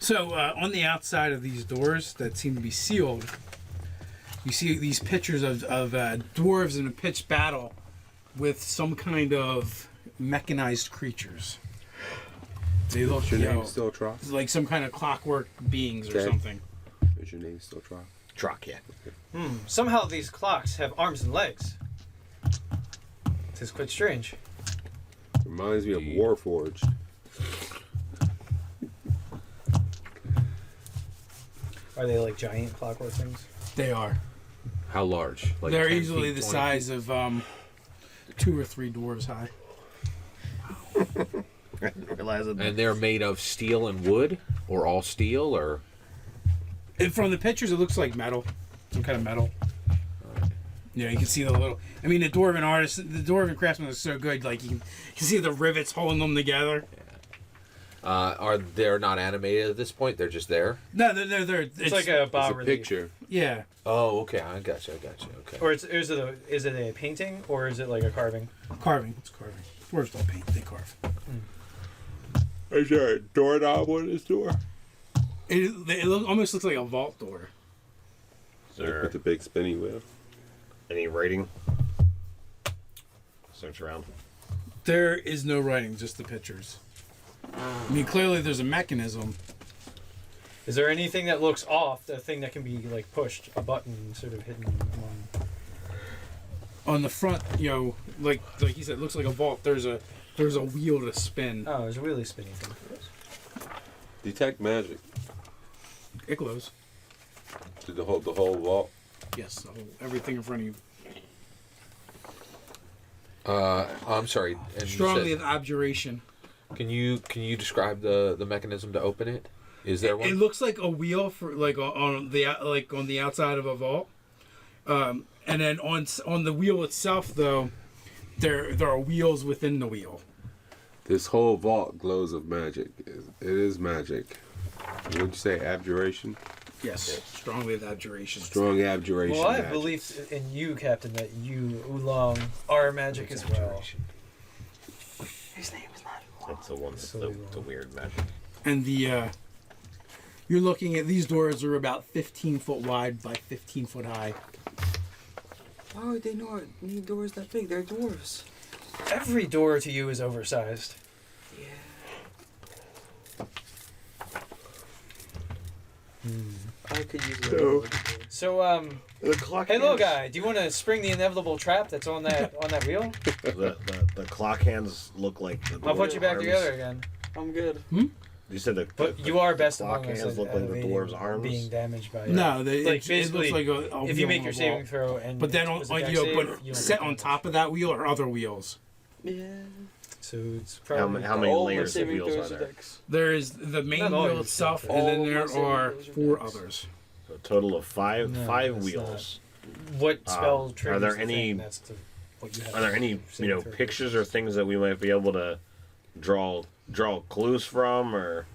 So on the outside of these doors that seem to be sealed, you see these pictures of dwarves in a pitched battle with some kind of mechanized creatures. They look, Is your name still Trock? like some kind of clockwork beings or something. Is your name still Trock? Trock, yeah. Somehow these clocks have arms and legs. This is quite strange. Reminds me of Warforged. Are they like giant clockwork things? They are. How large? Like They're 10 easily feet, the 20 size feet? of 2 or 3 dwarves high. I didn't realize it. And they're made of steel and wood, or all steel, or And from the pictures, it looks like metal, some kind of metal. Yeah, you can see the little. I mean, the dwarven artist, the dwarven craftsman is so good. Like you can see the rivets holding them together. are they not animated at this point? They're just there. No, they're It's like a bas It's a relief. picture. yeah. Oh, okay. I got you. Okay. Or is it a painting or is it like a carving? Carving. It's carving. Dwarves don't paint; they carve. Is there a doorknob on this door? It almost looks like a vault door. Is there With the big spinny wheel. any writing? Search around. There is no writing, just the pictures. I mean, clearly there's a mechanism. Is there anything that looks off? A thing that can be like pushed, a button sort of hidden among. On the front, like you said, it looks like a vault. There's a wheel to spin. Oh, there's a really spinny thing. Detect magic. It glows. Did the whole vault. Yes, everything in front of you. I'm sorry. And Strongly you of abjuration. said, can you describe the mechanism to open it? Is there one? It looks like a wheel for on the outside of a vault, and then on the wheel itself, though, there are wheels within the wheel. This whole vault glows of magic. It is magic. What'd you say? Abjuration? Yes, strongly of abjuration. Strong abjuration. Well, I have magic. belief in you, Captain, that you, Oolong, are magic as well. His name is not. That's the one. So The weird magic. And the you're looking at these doors are about 15 foot wide by 15 foot high. Why would they not need doors that big? They're dwarves. Every door to you is oversized. Yeah. I could use So- So, The clock. hey, little guy, do you want to spring the inevitable trap that's on that wheel? The clock hands look like. The I'll put you back arms. together again. I'm good. You said the. But the you are best clock among us hands at look like the evading dwarves' arms. being damaged by No, like it basically, looks like a if wheel you make on your a saving vault. throw and But then it was a on dex you know, save, but you don't set get on damage. top of that wheel are other wheels. Yeah. So it's How probably many All my layers of saving wheels are throws there? decks. There is the main Not all wheel your itself, stuff. and then All there my saving are throws are 4 decks. others. So a total of five No, five that's wheels. what spell Are triggers there the any- thing, that's what you have Are there to any saving throw. pictures or things that we might be able to draw clues from, or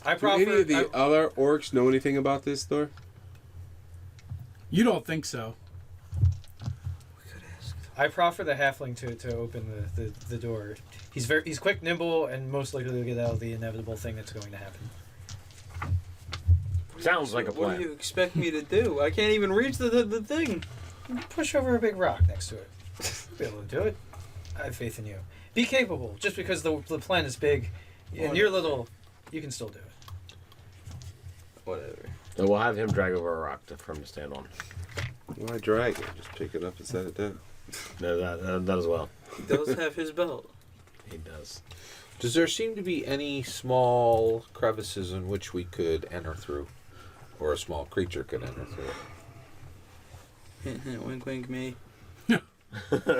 I Do proffer. any of the other orcs know anything about this door? You don't think so? I proffer the halfling to open the door. He's quick, nimble, and most likely to get out of the inevitable thing that's going to happen. sounds like a What plan? do you expect me to do? I can't even reach the thing. Push over a big rock next to it. Be able to do it. I have faith in you. Be capable. Just because the plan is big and you're little, you can still do it. Whatever. So we'll have him drag over a rock for him to stand on. Why drag it? Just pick it up and set it down. No, that as well. He does have his belt. He does. Does there seem to be any small crevices in which we could enter through, or a small creature could enter through? Hint, hint, wink, wink, me.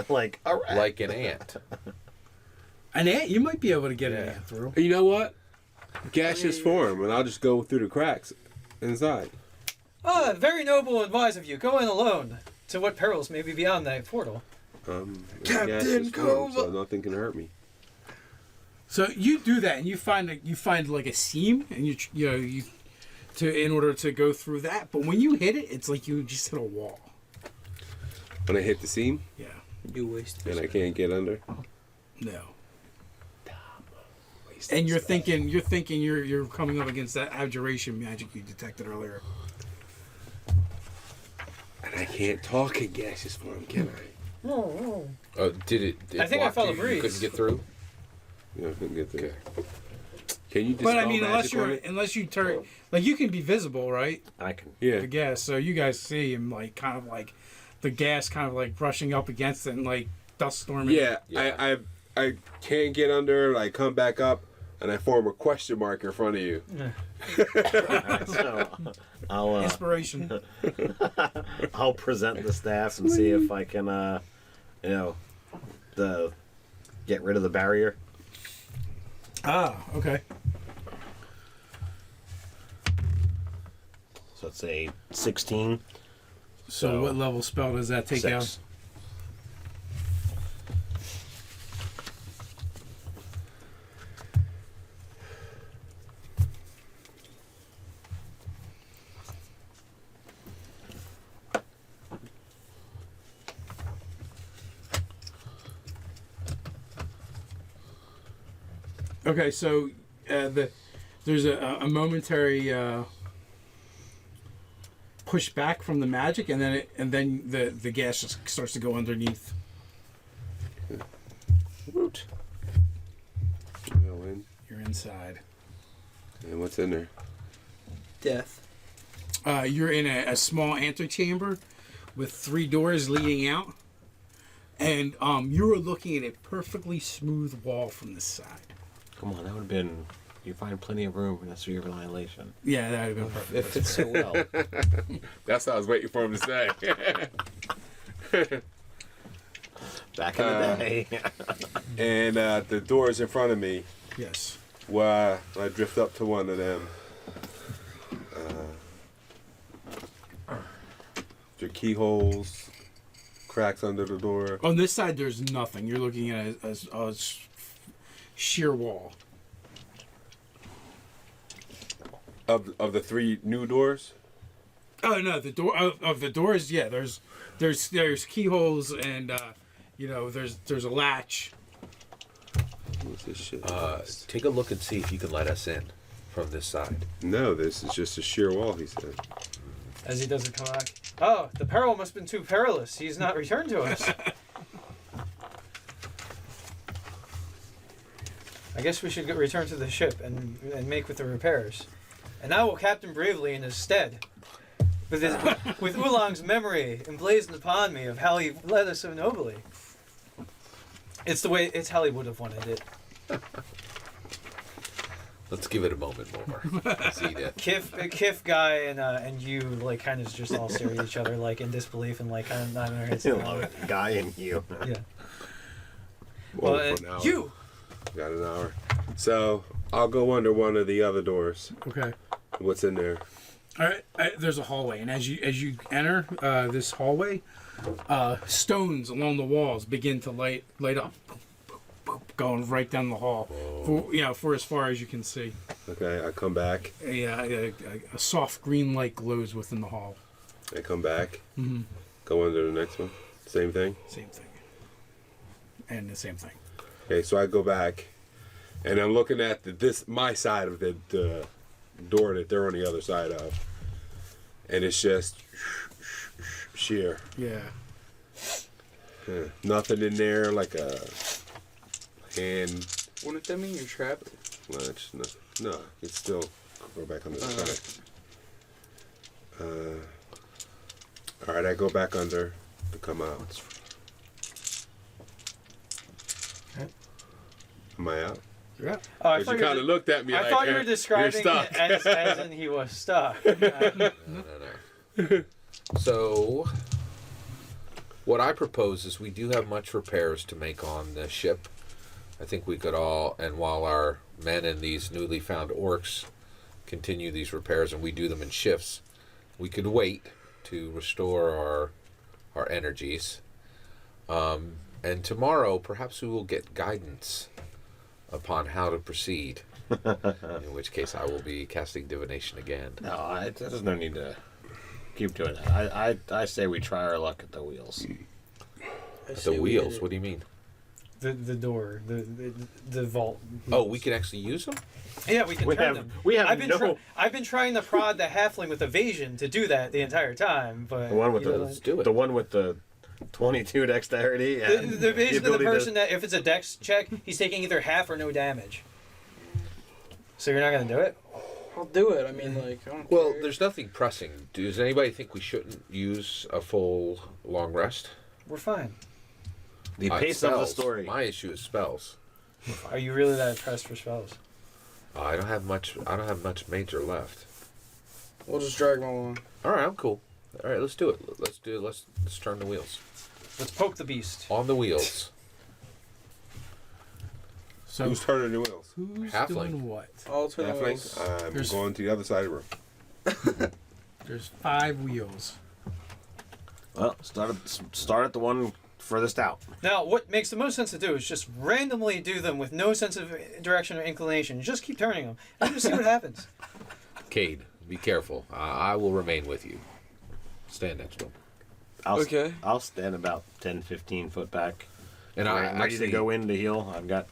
Like Like an ant. An ant? You might be able to get an Yeah. ant through. You know what? Gaseous form, and I'll just go through the cracks inside. Ah, very noble and wise of you. Go in alone. To what perils may be beyond that portal? In Captain gaseous form, so Kova. nothing can hurt me. So you do that, and you find like a seam, and in order to go through that. But when you hit it, it's like you just hit a wall. When I hit the seam, Yeah. You wasted. and I can't get under. No. And you're thinking you're coming up against that abjuration magic you detected earlier. And I can't talk in gaseous form, can I? Did it I think I block felt you? a breeze. You couldn't get through? Yeah, I couldn't get through. Okay. Can you But I dispel mean, magic unless on you it? turn, like you can be visible, right? I can. Yeah. I guess. So you guys see him like kind of like the gas kind of like brushing up against it and like dust storming. Yeah, Yeah. I can't get under, I come back up, and I form a question mark in front of you. So I'll Inspiration. I'll present the staff and see if I can get rid of the barrier. Okay. So it's a 16. So what level spell does that take 6. out? Okay, so there's a momentary push back from the magic, and then the gas just starts to go underneath. Woot. Go in. You're inside. And what's in there? Death. You're in a small antechamber with 3 doors leading out, and you are looking at a perfectly smooth wall from this side. Come on, that would have been. You find plenty of room for that sphere of annihilation. Yeah, that would have been perfect. It fits so well. That's what I was waiting for him to say. Back in the day. And the doors in front of me, Yes. where I drift up to one of them. Your keyholes, cracks under the door. On this side, there's nothing. You're looking at a sheer wall. Of the 3 new doors? Oh no, the door of the doors. Yeah, there's keyholes and there's a latch. What's this shit? Take a look and see if you can let us in from this side. No, this is just a sheer wall, he said. As he doesn't come back. Oh, the peril must have been too perilous. He's not returned to us. I guess we should return to the ship and make with the repairs. And I will captain bravely in his stead. With Oolong's memory emblazoned upon me of how he led us so nobly. It's how he would have wanted it. Let's give it a moment more. See that. Kif guy and you like kind of just all stare at each other like in disbelief and like kind of nodding our heads. Guy and you. Yeah. Well, Well, for an hour. you. Got an hour. So, I'll go under one of the other doors. Okay. What's in there? All right. There's a hallway, and as you enter this hallway, stones along the walls begin to light up, going right down the hall, for as far as you can see. Okay, I come back. A soft green light glows within the hall. I come back. Mm-hmm. Go under the next one. Same thing. Same thing. And the same thing. Okay, so I go back, and I'm looking at my side of the door that they're on the other side of, and it's just sheer. Yeah. Nothing in there like a hand Wouldn't that mean you're trapped? lunch. No, it's still go back on the side. All right, I go back under to come out. Am I out? Yeah. Oh, I Because thought you you kind of looked at me I like, thought you were you're describing stuck. it as in he was stuck. No. So, what I propose is we do have much repairs to make on the ship. I think we could all, and while our men and these newly found orcs continue these repairs and we do them in shifts, we could wait to restore our energies. And tomorrow, perhaps we will get guidance upon how to proceed. In which case, I will be casting divination again. No, there's no need to keep doing that. I say we try our luck at the wheels. At the wheels? What do you mean? the door, the vault. Oh, we can actually use them? Yeah, we can turn them. We have I've been trying to prod the halfling with evasion to do that the entire time, but the one with let's do it. the one with the 22 dexterity. And the evasion of the ability to- person that if it's a dex check, he's taking either half or no damage. So you're not gonna do it? I'll do it. I mean, like, I don't Well, care. there's nothing pressing. Does anybody think we shouldn't use a full long rest? We're fine. the pace of the Spells. story. My issue is spells. Are you really that impressed for spells? I don't have much major left. We'll just drag them along. All right, I'm cool. All right, let's do it. Let's turn the wheels. Let's poke the beast. On the wheels. So Who's turning the wheels? who's Halfling. doing what? I'll turn the Halfling. wheels. I'm There's- going to the other side of the room. There's 5 wheels. Well, start at the one furthest out. Now, what makes the most sense to do is just randomly do them with no sense of direction or inclination. Just keep turning them and just see what happens. Cade, be careful. I will remain with you. Stand next to him. Okay. I'll stand about 10, 15 foot back. And I'm ready to go in to heal. I've got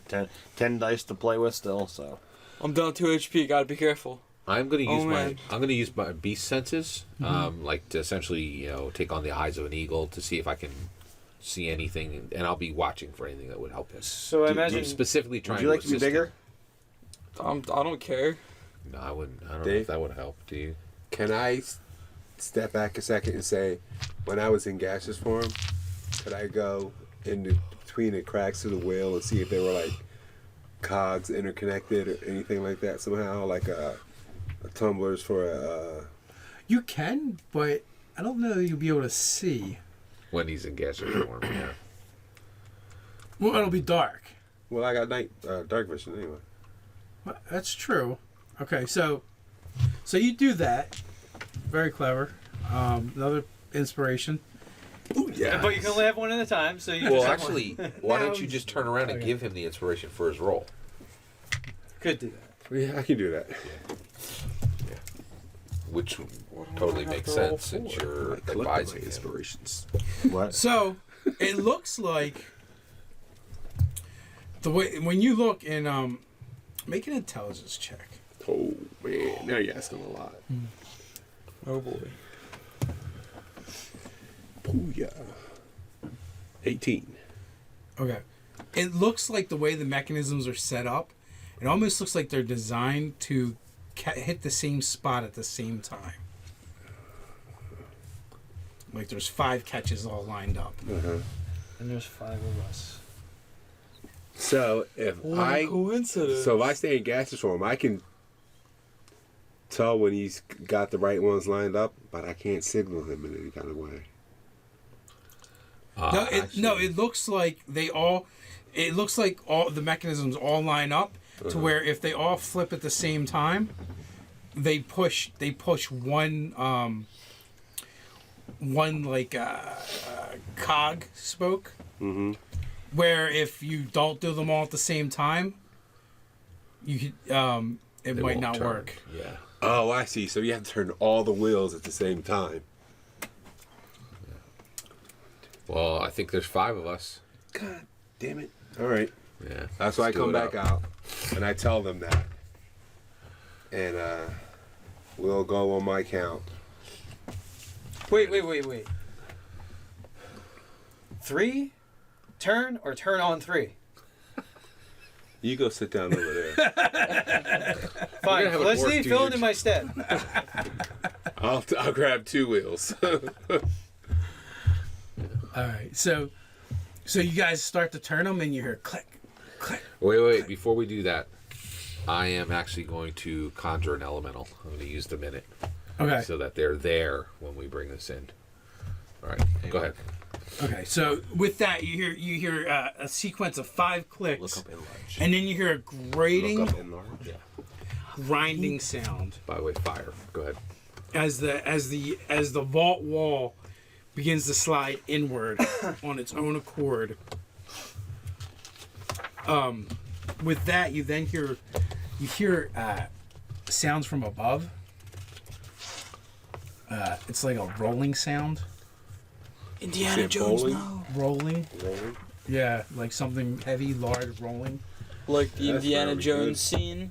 10 dice to play with still, so. I'm down 2 HP. Gotta be careful. I'm gonna use man. I'm gonna use my beast senses, like to essentially, take on the eyes of an eagle to see if I can see anything, and I'll be watching for anything that would help him. So I imagine. Specifically trying Would you like to be assist him. bigger? I don't care. No, I wouldn't. I don't know Dave? if that would help. Do you? Can I step back a second and say, when I was in gaseous form, could I go in between the cracks of the wheel and see if they were like cogs interconnected or anything like that somehow, like a tumblers for a. You can, but I don't know that you'll be able to see. When he's in gaseous form, yeah. Well, it'll be dark. Well, I got dark vision anyway. Well, that's true. Okay, so you do that. Very clever. Another inspiration. Ooh, yeah. But you can only have one at a time, so you Well, just have one. actually, why don't you just turn around and Okay. give him the inspiration for his roll? Could do that. Yeah, I can do that. Which What do totally I have makes to roll sense since for? you're I collect my advising him. inspirations. What? So it looks like the way when you look and make an intelligence check. Oh man, now you're asking a lot. Oh boy. Booyah. 18. Okay. It looks like the way the mechanisms are set up, it almost looks like they're designed to hit the same spot at the same time. Like there's 5 catches all lined up. Uh-huh. And there's 5 of us. So if coincidence. if I stay in gaseous form, I can tell when he's got the right ones lined up, but I can't signal him in any kind of way. It looks like they all. It looks like all the mechanisms all line up to where if they all flip at the same time, they push one cog spoke. Mm-hmm. Where if you don't do them all at the same time, you could it They might won't not turn. work. Yeah. Oh, I see. So you have to turn all the wheels at the same time. Well, I think there's 5 of us. God damn it. All right. Yeah. That's why I Let's do come it back up. out and I tell them that. And we'll go on my count. Wait. 3? Turn or turn on 3? You go sit down over there. Fine. have a Let's dwarf leave do Phil your in my stead. I'll grab 2 wheels. All right, so you guys start to turn them and you hear click, click. Wait. Before we do that, I am actually going to conjure an elemental. I'm going to use the minute Okay. so that they're there when we bring this in. All right. Go ahead. Okay, so with that, you hear a sequence of 5 clicks, Look up enlarge. and then you hear a grating, Look up enlarge. Yeah. grinding sound By the way, fire. Go ahead. as the vault wall begins to slide inward on its own accord. With that, you then hear sounds from above. It's like a rolling sound. Indiana Is it Jones, bowling? no. Rolling. Rolling. Yeah, like something heavy, large, rolling. Like the That's Indiana very Jones good. scene.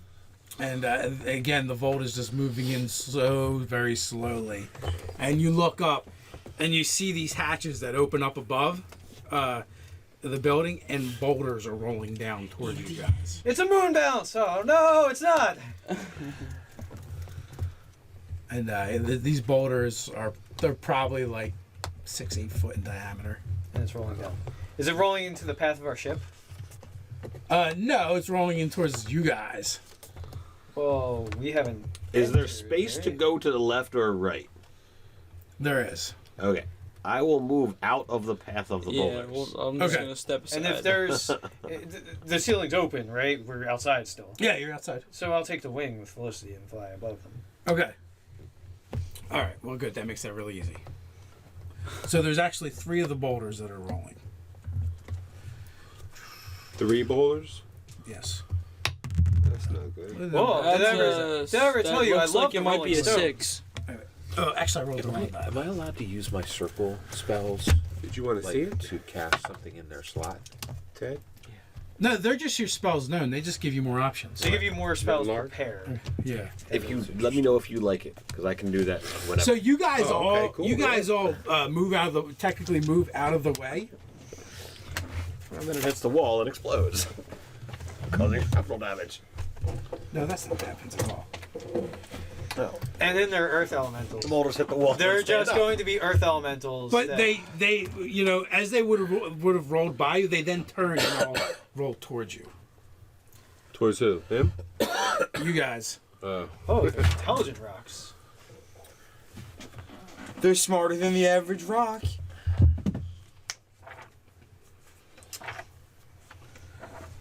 And again, the volt is just moving in so very slowly. And you look up, and you see these hatches that open up above the building, and boulders are rolling down towards you guys. It's a moon bounce. Oh no, it's not. And these boulders they're probably like 6-8 foot in diameter. And it's rolling down. Is it rolling into the path of our ship? No, it's rolling in towards you guys. Well, we haven't. Is there entered, space to right? go to the left or right? There is. Okay. I will move out of the path of the Yeah, boulders. well, I'm just Okay. gonna step aside. And if there's the ceiling's open, right? We're outside still. Yeah, you're outside. So I'll take the wing with Felicity and fly above them. Okay. All right. Well, good. That makes that really easy. So there's actually 3 of the boulders that are rolling. 3 boulders? Yes. That's not good. Whoa! That's, Did I ever that tell you I looks love like the it might be a Rolling Stone? 6. Oh, actually, I rolled the wrong die. Am I allowed to use my circle spells Did you want to see like it, to cast something in their slot? Ted? No, they're just your spells known. They just give you more options. They give you more spells large? prepared. Yeah. If you let me know if you like it, because I can do that whenever. So you guys Oh, okay, cool, you guys yeah. all move out of the way. And then it hits the wall and explodes, causing shrapnel damage. No, that's not what happens at all. No, And then they're earth elementals. the boulders hit the wall. They're and stand just up. going to be earth elementals. But that- they you know, as they would have rolled by you, they then turn and all roll towards you. Towards who? Him? You guys. Oh, they're intelligent rocks. They're smarter than the average rock.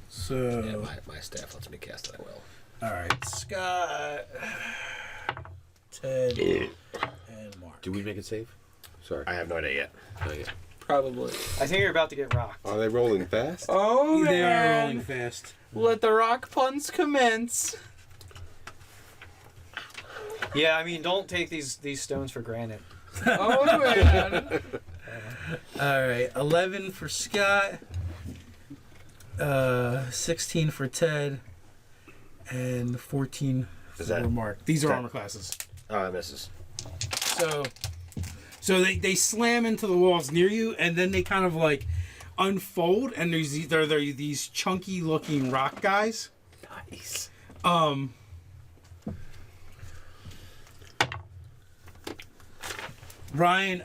So my staff lets me cast that well. all right, Scott, Ted, and Mark. Do we make it safe? Sorry. I have no idea yet. Not yet. Probably. I think you're about to get rocked. Are they rolling fast? Oh, They are man. rolling fast. Let the rock puns commence. Yeah, I mean, don't take these stones for granted. Oh, man. All right, 11 for Scott, 16 for Ted, and 14 Is for that- Mark. These are that- armor classes. Oh, that misses. So they slam into the walls near you, and then they kind of like unfold, and they're these chunky looking rock guys. Nice. Ryan,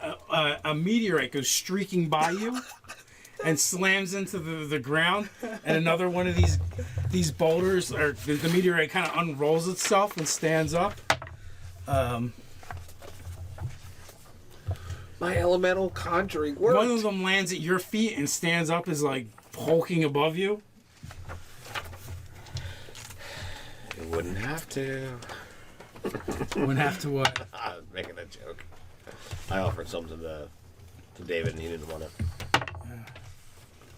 a meteorite goes streaking by you and slams into the ground, and another one of these boulders, or the meteorite kind of unrolls itself and stands up. My elemental conjuring worked. One of them lands at your feet and stands up, is like hulking above you. It wouldn't have to. Wouldn't have to what? I was making a joke. I offered some to David, and he didn't want it.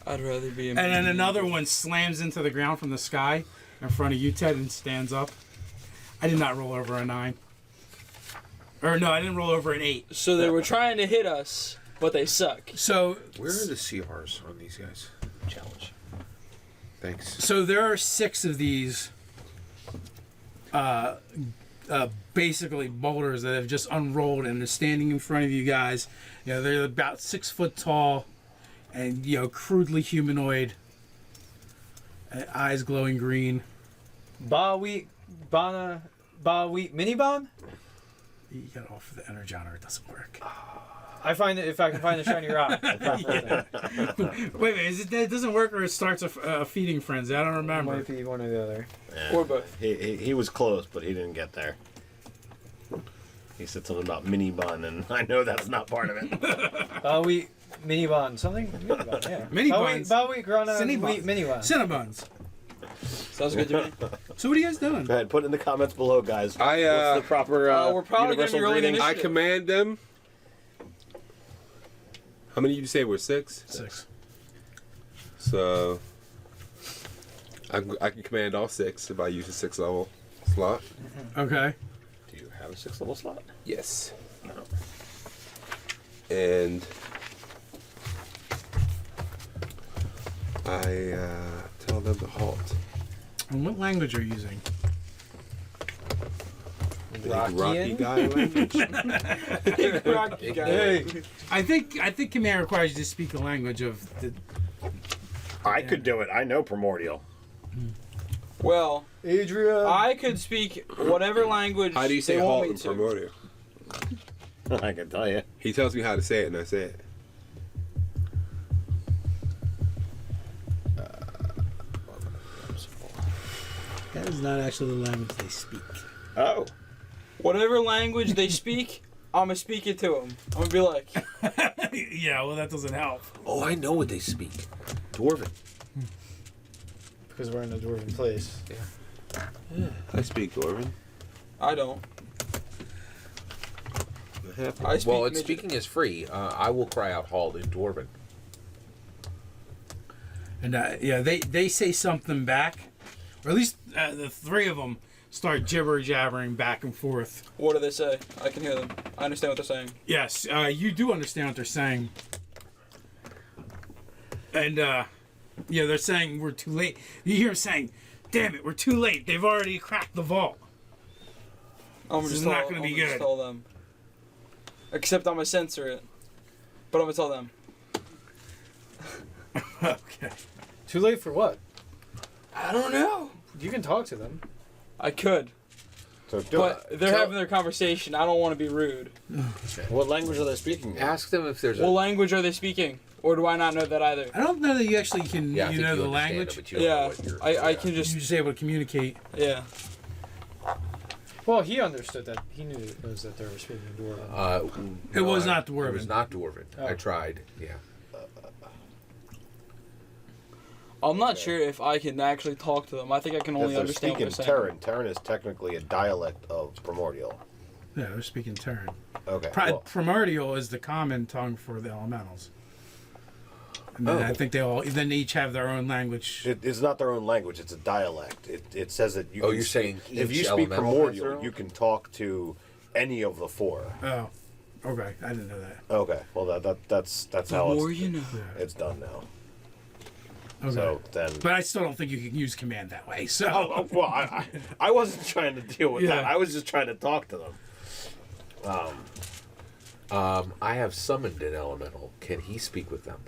I'd rather be a And then another one slams into the ground from the sky in front of you, Ted, and stands up. I did not roll over a 9. Or no, I didn't roll over an 8. So they were trying to hit us, but they suck. So Where are the CRs on these guys? Challenge. Thanks. So there are 6 of these basically boulders that have just unrolled and they're standing in front of you guys. You know, they're about 6 foot tall and, you know, crudely humanoid. Eyes glowing green. Ba-wheat, mini-bon? You gotta offer the energon or it doesn't work. I find it if I can find a shiny rock. I'll pop it. Wait a minute, it doesn't work or it starts a feeding frenzy? I don't remember. Might be one or the other. Yeah. Or both. He was close, but he didn't get there. He said something about mini bun, and I know that's not part of it. Ba-wheat, mini-bon, something? Mini-bon, yeah. Mini-bons. Ba-wheat, grana, Cinnabons. wheat, mini-bon. Cinnabons. Sounds good to me. So what are you guys doing? Go ahead, put it in the comments below, guys. I What's the proper we're probably gonna be universal rolling greeting? I command them. How many did you say were 6? 6. So I can command all 6 if I use a 6 level slot. Okay. Do you have a 6th level slot? Yes. No. And I tell them to halt. And what language are you using? Big rocky guy language. Rocky guy. Hey. I think command requires you to speak the language of the. I could do it. I know primordial. Well, Adrian. I could speak whatever language. How do you say they halt want in me to. primordial? I can tell you. He tells me how to say it, and I say it. That is not actually the language they speak. Oh. Whatever language they speak, I'm gonna speak it to them. I'm gonna be like, Yeah, well, that doesn't help. Oh, I know what they speak. Dwarven. Because we're in a dwarven place. I speak Dwarven. I don't. I Well, speak midget. speaking is free. I will cry out halt in Dwarven. And yeah, they say something back, or at least the three of them start jibber jabbering back and forth. What do they say? I can hear them. I understand what they're saying. Yes, you do understand what they're saying. And yeah, they're saying we're too late. You hear them saying, "Damn it, we're too late. They've already cracked the vault." I'm This just is not gonna be good. tell them. Except I'm gonna censor it, but I'm gonna tell them. Okay. Too late for what? I don't know. You can talk to them. I could, So do but it. they're having their conversation. I don't want to be rude. What language are they speaking? Ask them if there's What a. language are they speaking, or do I not know that either? I don't know that you actually can. Yeah, I you think know the understand language. it, but you don't know Yeah, what you're, I yeah. can You're just just able to communicate. yeah. Well, he understood that. He knows that they were speaking dwarven. It was no, not Dwarven. It was not Dwarven. Oh. I tried. Yeah. I'm not sure if I can actually talk to them. I think I can If only they're understand speaking what they're saying. Terran is technically a dialect of primordial. Yeah, they're speaking Terran. Okay. Primordial is the common tongue for the elementals. And then I think they each have their own language. It's not their own language. It's a dialect. It says that you. Oh, can you're saying if you each speak elemental has their primordial, own? you can talk to any of the four. Oh, okay. I didn't know that. Okay. Well, that's The how more it's, you know. it's done now. Okay. So then. But I still don't think you can use command that way. So Oh, well, I wasn't trying to deal with that. Yeah. I was just trying to talk to them. I have summoned an elemental. Can he speak with them?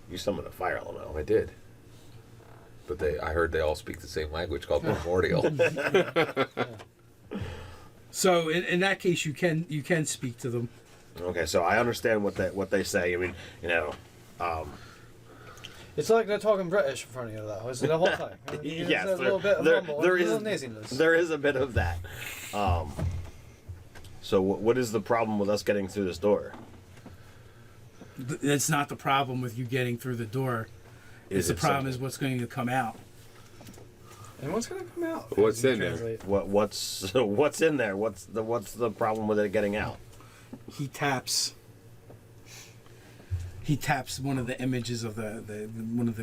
You summoned a fire elemental. I did. But I heard they all speak the same language called primordial. so in that case, you can speak to them. Okay, so I understand what they say. I mean, It's like they're talking British in front of you, though. It's the whole time. yes, There's a little bit of mumble, there a little is nasiness. there is a bit of that. So what is the problem with us getting through this door? It's not the problem with you getting through the door. It's the problem is what's going to come out. And what's gonna come out? What's You in there? translate. What's in there? What's the problem with it getting out? He taps one of the images of one of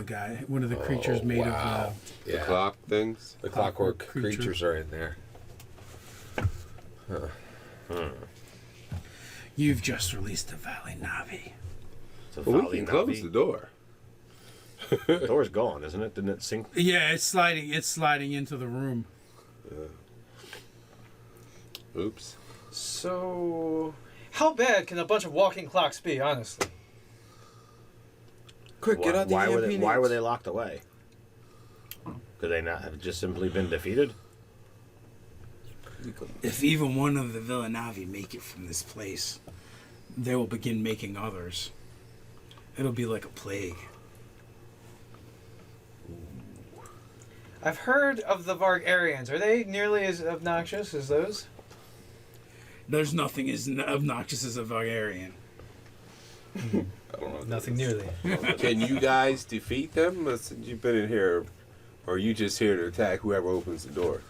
the creatures made wow. of. The Yeah. clock things. The clockwork creature. creatures are in there. You've just released the Valley Navi. It's a Well, we Valley can close Navi. the door. The door's gone, isn't it? Didn't it sink? Yeah, it's sliding into the room. Oops. So, how bad can a bunch of walking clocks be, honestly? Quick, get out the Why were EMP they nades. locked away? Could they not have just simply been defeated? If even one of the Villanavi make it from this place, they will begin making others. It'll be like a plague. I've heard of the Vargarians. Are they nearly as obnoxious as those? There's nothing as obnoxious as a Vargarian. I don't know. Nothing nearly. Can you guys defeat them? Since you've been in here, or are you just here to attack whoever opens the door?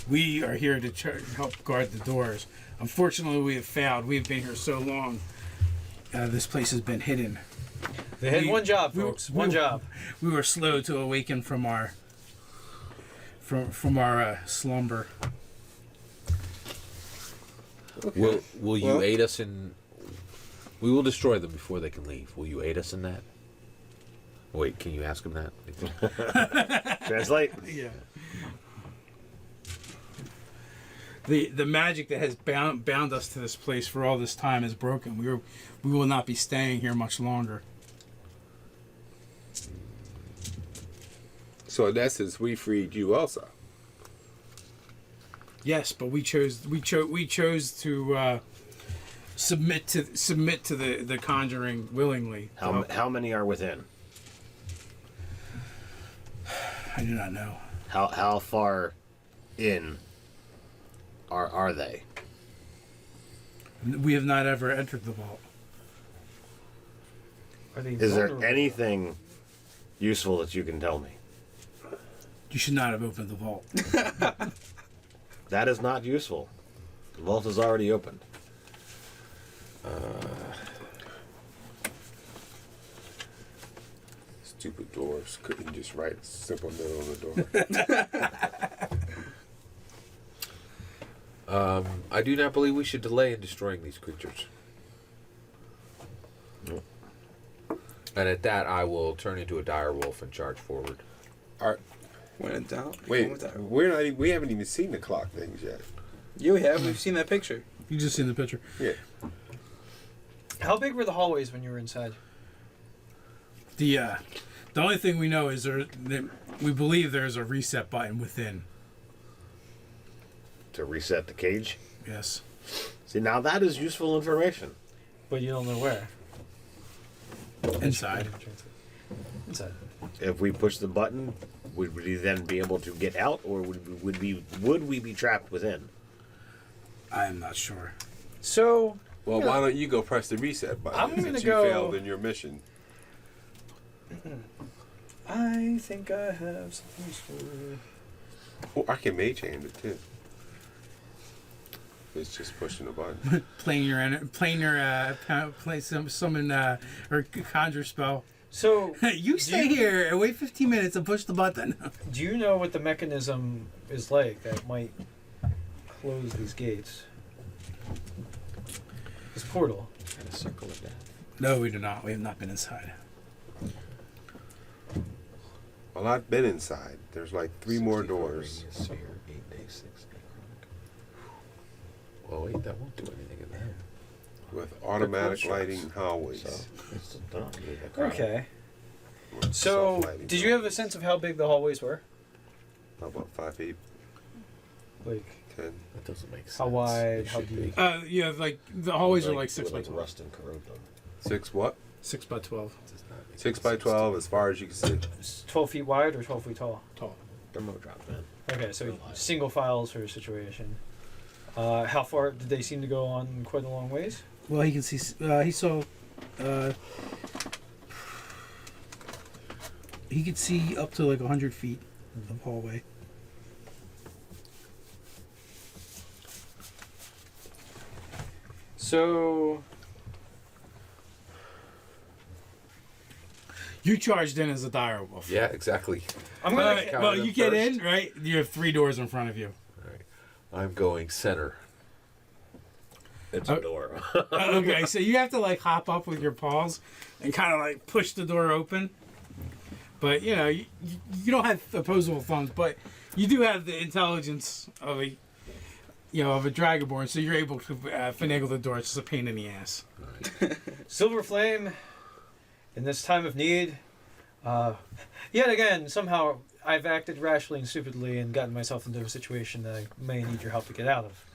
We are here to help guard the doors. Unfortunately, we have failed. We've been here so long. This place has been hidden. They had We- one job, we- folks. we- One job. We were slow to awaken from our slumber. Okay. Will you Well- aid us in? We will destroy them before they can leave. Will you aid us in that? Wait, can you ask him that? Translate. Yeah. The magic that has bound us to this place for all this time is broken. We will not be staying here much longer. So in essence, we freed you also. Yes, but we chose to submit to the conjuring willingly. How many are within? I do not know. How far in are they? We have not ever entered the vault. Are they Is there vulnerable? anything useful that you can tell me? You should not have opened the vault. That is not useful. The vault is already opened. Stupid dwarves couldn't just write a simple note on the door. I do not believe we should delay in destroying these creatures. And at that, I will turn into a dire wolf and charge forward. Are, When in doubt, wait, go with that. we haven't even seen the clock things yet. Yeah, we have. We've seen that picture. You just seen the picture. Yeah. How big were the hallways when you were inside? The only thing we know is that we believe there's a reset button within. To reset the cage? Yes. See, now that is useful information. But you don't know where. Inside. Inside. If we push the button, would we then be able to get out, or would we be trapped within? I am not sure. So Well, why don't you go press the reset button I'm gonna since go- you failed in your mission? I think I have something useful. Oh, I can mage hand it too. It's just pushing a button. Play summon or conjure spell. So You stay here and wait 15 minutes and push the button. do you know what the mechanism is like that might close these gates? This portal. And a circle of death. No, we do not. We have not been inside. Well, I've been inside. There's like 3 more doors. Sphere, 8 days, 6 day chronic. Well, wait, that won't do anything in there. With automatic They're lighting constructs. hallways. So, it's not really that crowded. Okay. With So self-lighting did you have a hallways. sense of how big the hallways were? About 5 feet, Like 10. That doesn't make sense. how wide, It how should be. deep? Yeah, like the hallways are like 6 by Like 12. rust and corrode them. 6 what? 6 by 12. Does not make 6 any by sense 12 to as far as you can see. 12 feet wide or 12 feet tall? Tall. Thermo drop, man. Okay, so Real high. single files for a situation. How far did they seem to go on? Quite a long ways. Well, he can see. He saw. He could see up to like 100 feet of hallway. So You charged in as a dire wolf. Yeah, exactly. I'm Well, gonna. well, them you get first. in, right? You have 3 doors in front of you. All right. I'm going center. It's Oh. a door. Okay, so you have to like hop up with your paws and kind of like push the door open. But you know, you don't have opposable thumbs, but you do have the intelligence of a, of a dragonborn, so you're able to finagle the door. It's just a pain in the ass. Silver Flame, in this time of need, yet again, somehow I've acted rashly and stupidly and gotten myself into a situation that I may need your help to get out of.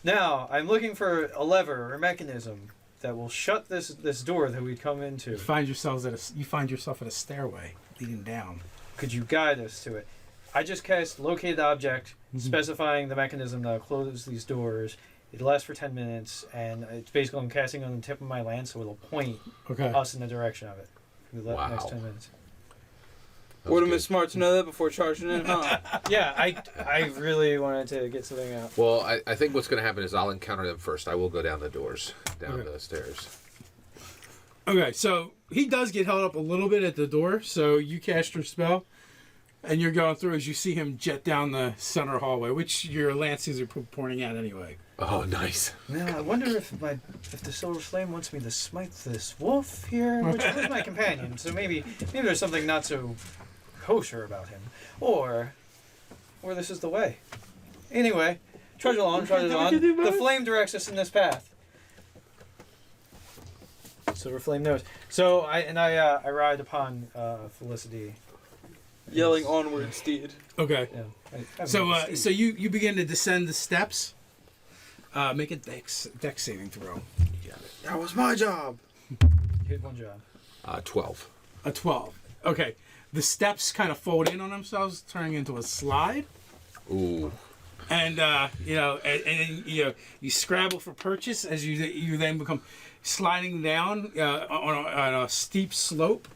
Now, I'm looking for a lever or mechanism that will shut this door that we come into. You find yourself at a stairway leading down. Could you guide us to it? I just cast Located Object, Mhm. specifying the mechanism that will close these doors. It lasts for 10 minutes, and it's basically I'm casting on the tip of my lance, so it'll point Okay. us in the direction of it for the Wow. next 10 minutes. That's Would have been good. smart to know that before charging in, huh? Yeah, I really wanted to get something out. Well, I think what's going to happen is I'll encounter them first. I will go down the doors, down Okay. the stairs. Okay, so he does get held up a little bit at the door, so you cast your spell. and you're going through as you see him jet down the center hallway, which your lances are pointing at anyway. Oh, nice. Now I wonder if the Silver Flame wants me to smite this wolf here, which is my companion. So maybe there's something not so kosher about him, or this is the way. Anyway, trudge along. The flame directs us in this path. Silver Flame knows. So I ride upon Felicity. Yelling onward, steed. Okay. Yeah. So you begin to descend the steps. Make a dex saving throw. You got it. That was my job. Hit one job. 12. A 12. Okay. The steps kind of fold in on themselves, turning into a slide. Ooh. And you scrabble for purchase as you then become sliding down on a steep slope,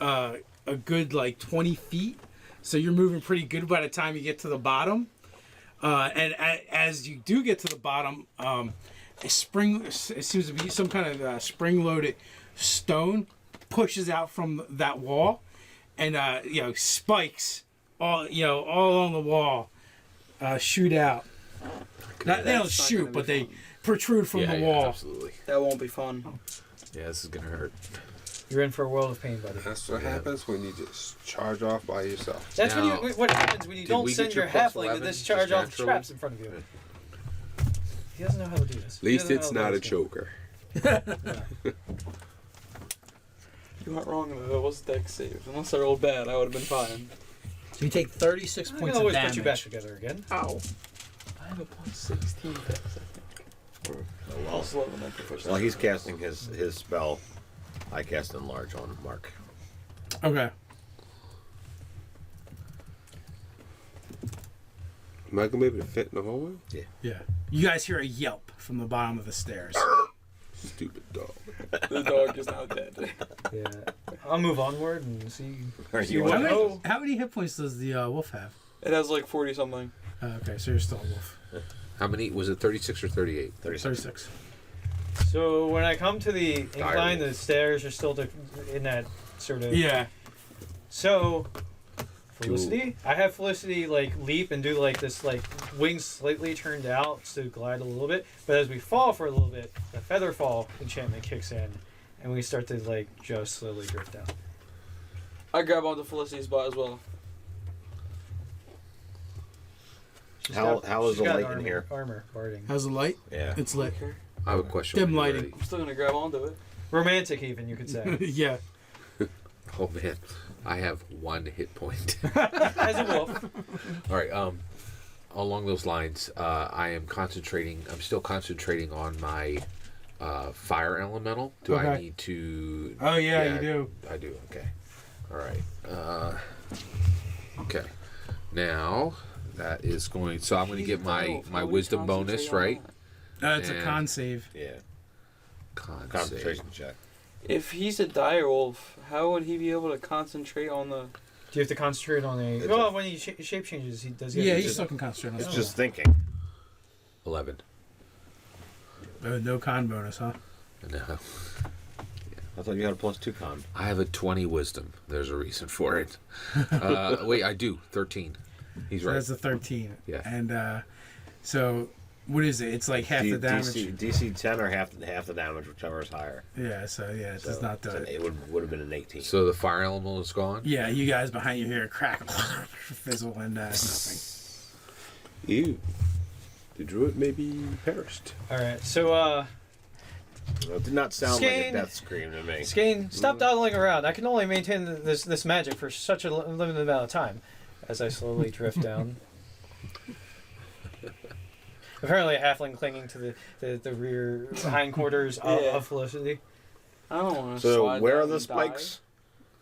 a good like 20 feet. So you're moving pretty good by the time you get to the bottom. And as you do get to the bottom, it seems to be some kind of spring-loaded stone pushes out from that wall, and spikes all along the wall shoot out. They don't shoot, but they protrude from the wall. Absolutely. That won't be fun. Yeah, this is gonna hurt. You're in for a world of pain, buddy. That's what happens when you just charge off by yourself. That's Now, what happens when you don't we send get your your plus halfling to 11 discharge just off the naturally? traps in front of you. He doesn't know how to do this. At least it's not a choker. You weren't wrong though. That was deck save. Unless I rolled bad, I would have been fine. So you take 36 I can points of always damage. put you back together again. Ow. I have a plus 16 dex, I think. Plus 11 on proficiency. While he's casting his spell, I cast Enlarge on Mark. Okay. Am I gonna be able to fit in the hallway? Yeah. You guys hear a yelp from the bottom of the stairs. Stupid dog. The dog is now dead. Yeah. I'll move onward and see. You what- want Oh. How many hit points does the wolf have? It has like 40 something. Okay, so you're still a wolf. How many? Was it 36 or 38? 36. So when I come to the incline, wolf. the stairs are still in that sort of. Yeah. So, Felicity, I have Felicity like leap and do like this like wings slightly turned out to glide a little bit. But as we fall for a little bit, the feather fall enchantment kicks in, and we start to like just slowly drift down. I grab onto Felicity's butt as well. How is she's the got light in armor, here? Armor barding. How's the light? Yeah. It's lit. I have a question. Dim when you're lighting. ready. I'm still gonna grab onto it. Romantic, even you could say. Yeah. Oh man, I have 1 hit point. As a wolf. All right. Along those lines, I am concentrating. I'm still concentrating on my fire elemental. Do I Okay. need to? Oh yeah, you do. I do. Okay. All right. Okay. Now that is going. So I'm going to get my wisdom bonus, right? It's a And- con save. Yeah. Con Concentration save. check. If he's a dire wolf, how would he be able to concentrate on the... Do you have to concentrate on a... Well, when he shape changes, he does... Yeah, have he's to- still can concentrate on It's that. just thinking. 11. No con bonus, huh? No. I thought you had a +2 con. I have a 20 wisdom. There's a reason for it. Wait, I do. 13. He's So right. that's a 13. Yeah. And so what is it? It's like half the damage. DC 10 or half the damage, whichever is higher. Yeah, so yeah, it So does not do it's it. It would have been an 18. So the fire elemental is gone? Yeah, you guys behind you hear a crack, fizzle, and nothing. Ew. The druid may be perished. Alright, so, It did not sound like a Skane. death scream to me. Skane, stop dawdling around. I can only maintain this magic for such a limited amount of time as I slowly drift down. Apparently a halfling clinging to the rear hindquarters of Felicity. I don't want to So slide where down are the and die. spikes?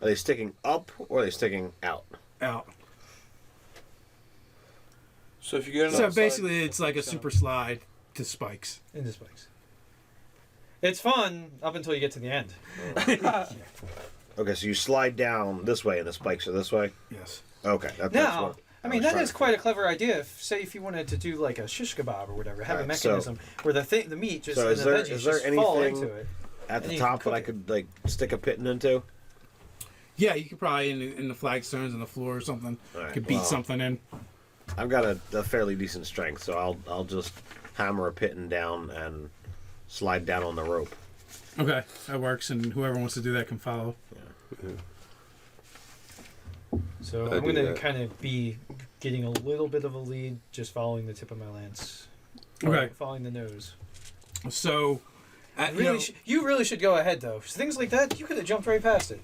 Are they sticking up or are they sticking out? Out. So if you get So outside, basically, it's like a super slide to spikes. Into spikes. It's fun up until you get to the end. Okay, so you slide down this way and the spikes are this way? Yes. Okay. That's Now, what I mean, was that trying is to quite a clever idea. If you wanted to do like a shish kebab or whatever, have a Alright, so- mechanism where the meat just So and is the there- veggies is there just fall anything- into it. At And the you top can that I cook could like stick a pitten into? Yeah, you could probably in the flagstones on the floor or something. All right, Could beat well, something in. I've got a fairly decent strength, so I'll just hammer a pitten down and slide down on the rope. Okay, that works, and whoever wants to do that can follow. So I I'm do going to that. kind of be getting a little bit of a lead, just following the tip of my lance. Okay. Following the nose. So, You really should go ahead, though. Things like that, you could have jumped right past it.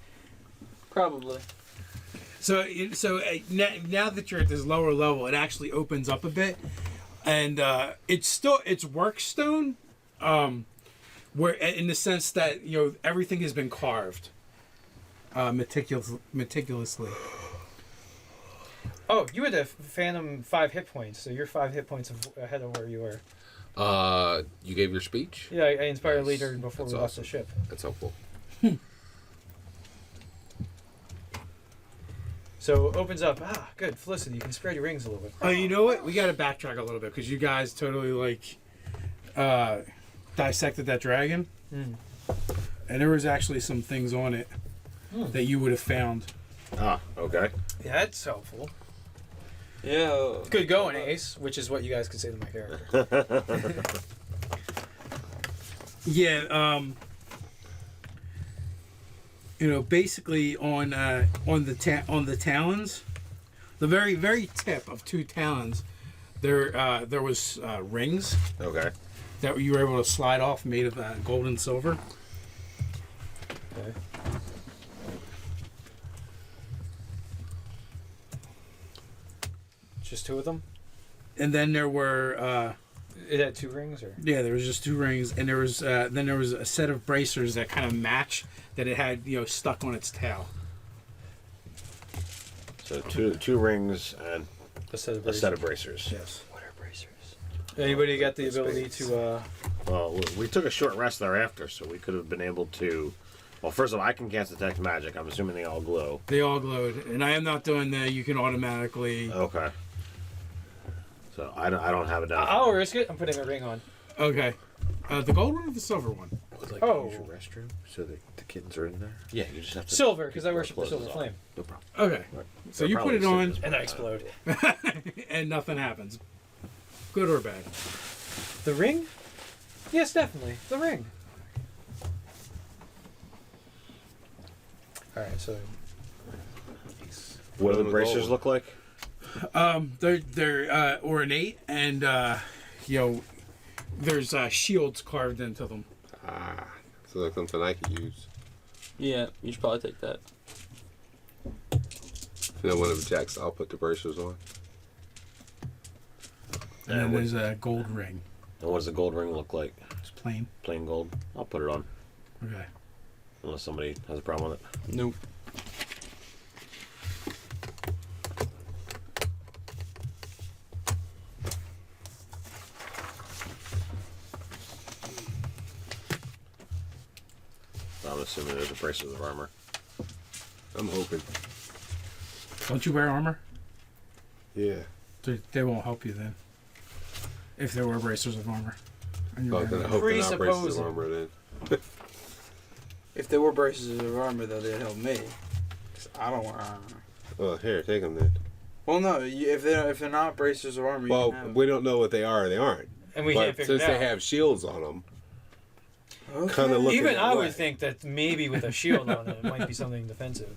Probably. Now that you're at this lower level, it actually opens up a bit, and it's work stone, where in the sense that everything has been carved, meticulously. Oh, you had a phantom 5 hit points, so you're 5 hit points ahead of where you were. You gave your speech? Yeah, I inspired Nice. leader before That's we left the awesome. ship. That's helpful. So it opens up. Ah, good. Felicity, you can spread your rings a little bit. Oh, you know what? We got to backtrack a little bit because you guys totally dissected that dragon, Mm. and there was actually some things on it that you would have found. Ah, okay. Yeah, that's helpful. Yeah. Good going, Ace, which is what you guys could say to my character. Yeah, basically on the talons, the very tip of 2 talons, there was rings Okay. that you were able to slide off, made of gold and silver. Okay. Just 2 of them? And then there were It had 2 rings, or? there was just 2 rings, and there was a set of bracers that kind of match that it had stuck on its tail. So two rings and A set of a bracers. set of bracers. Yes. What are bracers? Anybody got the ability to, Well, we took a short rest thereafter, so we could have been able to. Well, first of all, I can cast detect magic. I'm assuming they all glow. They all glowed, and I am not doing that. You can automatically. Okay. So I don't have it down. I'll risk it. I'm putting a ring on. Okay. The gold one or the silver one? Would like Oh. to use your restroom so that the kittens are in there? Yeah, you just have to. Silver, because I worship the close silver this flame. No problem. Okay. So you put it on, And I explode. and nothing happens. Good or bad? The ring? Yes, definitely. The ring. Alright, so. What do the Gold. bracers look like? They're ornate, and there's shields carved into them. So that's something I could use. Yeah, you should probably take that. If no one objects, I'll put the bracers on. And then there's a gold ring. And what does the gold ring look like? It's plain. Plain gold. I'll put it on, Okay. unless somebody has a problem with it. Nope. I'm assuming there's a bracers of armor. I'm hoping. Don't you wear armor? Yeah. They won't help you then. If there were bracers of armor. on your Oh, then I back. hope they're not bracers of Presupposing. armor then. If there were braces of armor, though, they'd help me. 'Cause I don't wear armor. Well, here, take them then. Well, no. If they're not bracers of armor, you Well, can have we don't know what they are or they aren't. And we can't But figure since it they out. have shields on them, okay. kind of looking Even that I way. would think that maybe with a shield on it, it might be something defensive.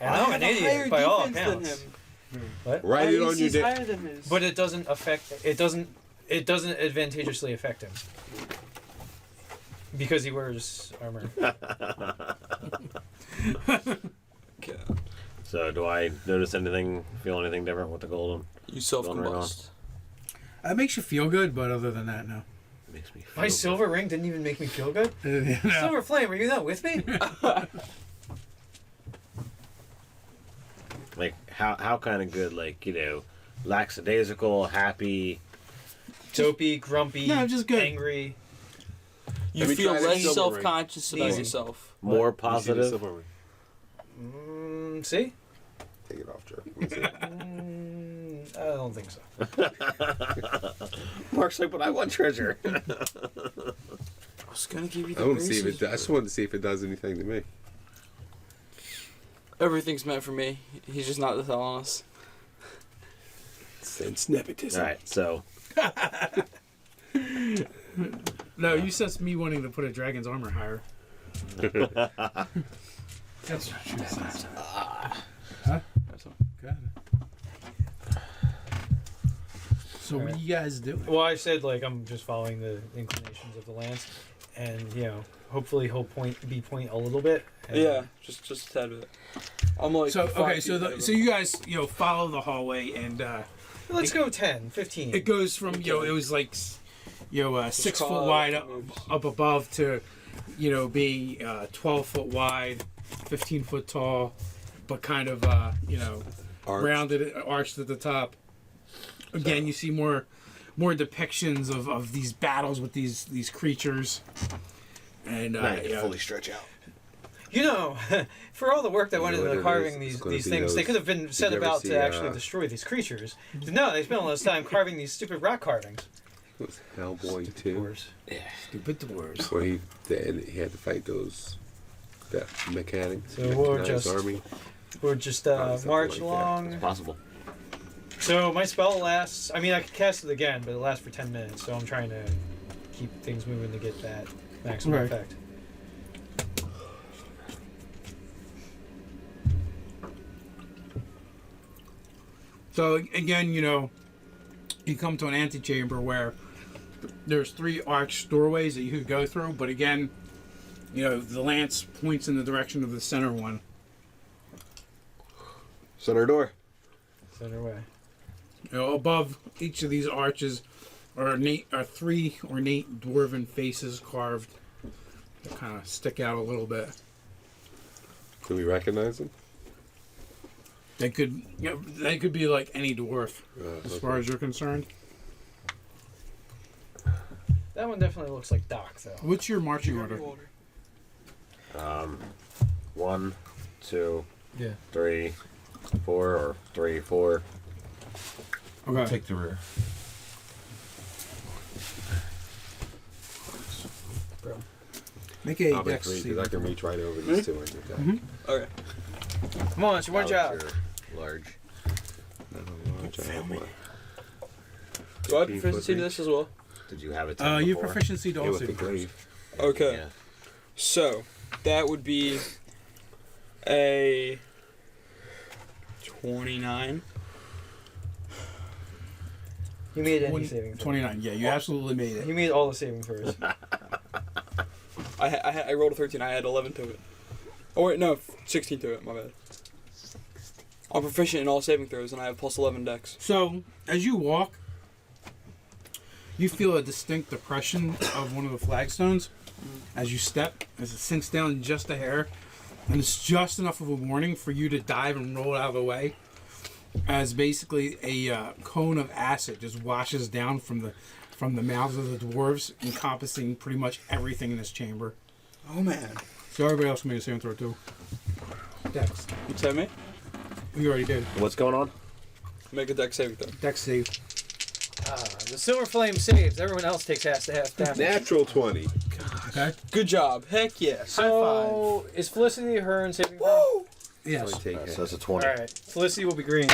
And I I'm have an a idiot higher by all defense than accounts. him. What? Write it My on your AC's dick. higher than his. But it doesn't affect. It doesn't advantageously affect him. Because he wears armor. God. So do I notice anything, feel anything different with the gold? You self-combust. It makes you feel good, but other than that, no. It makes me feel My good. silver ring didn't even make me feel good. You know? Silver flame, are you not with me? Like how kind of good? Like, lackadaisical, happy. Dopey, grumpy, No, just good. angry. You Let me feel try that less silver ring. self-conscious about Easy. yourself. More You see the positive. silver ring? See? Take it off, Joe. Let me see. I don't think so. Mark's like, but I want treasure. I was gonna give you the I want to see if braces, it. I just wanted to see if it does anything to me. Everything's meant for me. He's just not telling us. Sense nepotism. All right, so No, you sense me wanting to put a dragon's armor higher. That's what you sense. Huh? That's all. Got it. So what do you guys do? Well, I said like I'm just following the inclinations of the lance, and hopefully he'll point a little bit. And Yeah, just a tad bit. I'm like. So 5 okay, feet so ahead of so him. you guys follow the hallway, and Let's go 10, 15. it goes from it was like 6 foot call wide it moves. up above to being 12 foot wide, 15 foot tall, but kind of Arched. rounded, arched at the top. Again, you see more depictions of these battles with these creatures, and now you can fully stretch out. For all the work that went You know into what it carving is? It's these gonna be things, they those- could have been set you ever about see, to actually destroy these creatures. No, they spent all this time carving these stupid rock carvings. It was Hellboy 2. stupid dwarves. Where he had to fight that mechanic. So we're mechanized just- army. We're just something march like that. along. It's possible. So my spell lasts. I mean, I could cast it again, but it lasts for 10 minutes. So I'm trying to keep things moving to get that maximum Okay. effect. So again, you come to an antechamber where there's 3 arched doorways that you could go through, but again, the lance points in the direction of the center one. Center door. Center way. Above each of these arches are 3 ornate dwarven faces carved that kind of stick out a little bit. Do we recognize him? They could be like any dwarf, as far as you're concerned. That one definitely looks like Doc, though. What's your marching order? 1, 2, Yeah. 3, 4, or 3, 4. Okay. Take the rear. Make a I'll make dex 3 save. because I can reach right over these 2 and get that. Okay. Come on, it's your one job. Large. I don't know, I have one. Do I have 15 proficiency to foot this as well? Did you have it? 10 You have before? proficiency to Yeah, all with the saving throws. glaive. Okay. Yeah. So, that would be a 29. You made any 20 saving throws. 29. Yeah, you absolutely made it. You made all the saving throws. I rolled a 13. I had 11 to it. Oh, wait, no, 16 to it. My bad. I'm proficient in all saving throws, and I have plus 11 dex. So, as you walk, you feel a distinct depression of one of the flagstones as you step, as it sinks down just a hair, and it's just enough of a warning for you to dive and roll out of the way, as basically a cone of acid just washes down from the mouths of the dwarves, encompassing pretty much everything in this chamber. Oh, man. So everybody else can make a saving throw too. Dex. You tell me? You already did. What's going on? Make a dex saving throw. Dex save. The silver flame saves. Everyone else takes half damage. Natural 20. Okay. Good job. Heck yes. So, is Felicity her and saving throw? Yes. Only take So that's a 20. Alright. Felicity will be green.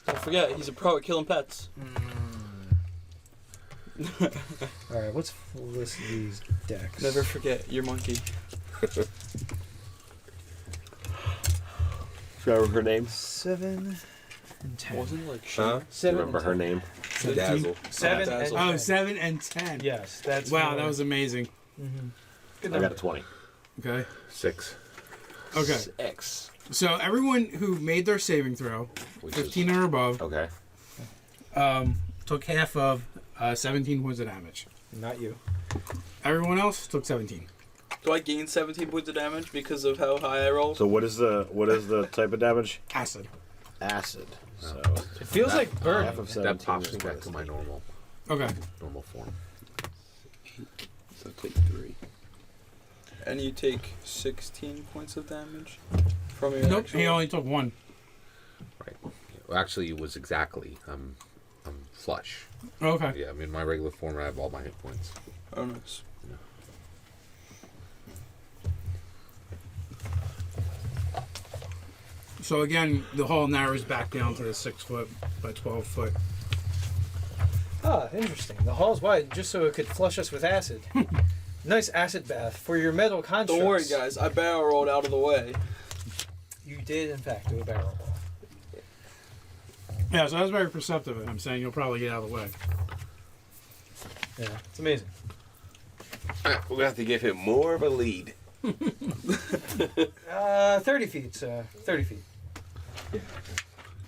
Don't forget, he's a pro at killing pets. Alright, what's Felicity's dex? Never forget your monkey. Remember her name? 7 and 10. Wasn't it like shit? Huh? 7 Remember and her 10. name? Dazzle. 7 and Dazzle. 10. Oh, 7 and 10. Yes, that's Wow, more- that was amazing. Good I got number. a 20. Okay. 6. Okay. X. So everyone who made their saving throw, Which is- 15 or above, Okay. took half of 17 points of damage. Not you. Everyone else took 17. Do I gain 17 points of damage because of how high I rolled? So what is the type of damage? Acid. Acid. So It feels like burning. half of That 17 pops is me what back is to my it? normal Okay. form. So take 3. And you take 16 points of damage from your Nope, actual... he only took 1. Right. Well, actually, it was exactly. I'm flush. Okay. Yeah, I'm in my regular form. I have all my hit points. Oh, nice. So again, the hall narrows back down to the 6 foot by 12 foot. Ah, interesting. The hall's wide just so it could flush us with acid. Nice acid bath for your metal constructs. Don't worry, guys. I barrel rolled out of the way. You did, in fact, do a barrel roll. Yeah, so that's very perceptive. I'm saying you'll probably get out of the way. Yeah, it's amazing. We're gonna have to give him more of a lead. 30 feet, sir. 30 feet.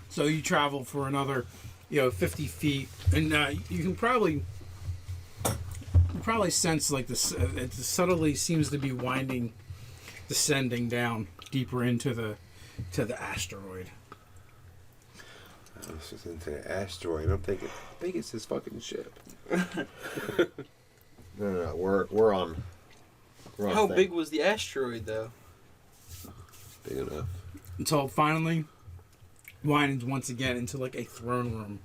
So you travel for another, 50 feet, and you can probably sense like this. It subtly seems to be descending down deeper into the asteroid. This is into the asteroid. I'm thinking, how big is this fucking ship? No. We're on. How big was the asteroid, though? Big enough. Until finally, winds once again into like a throne room.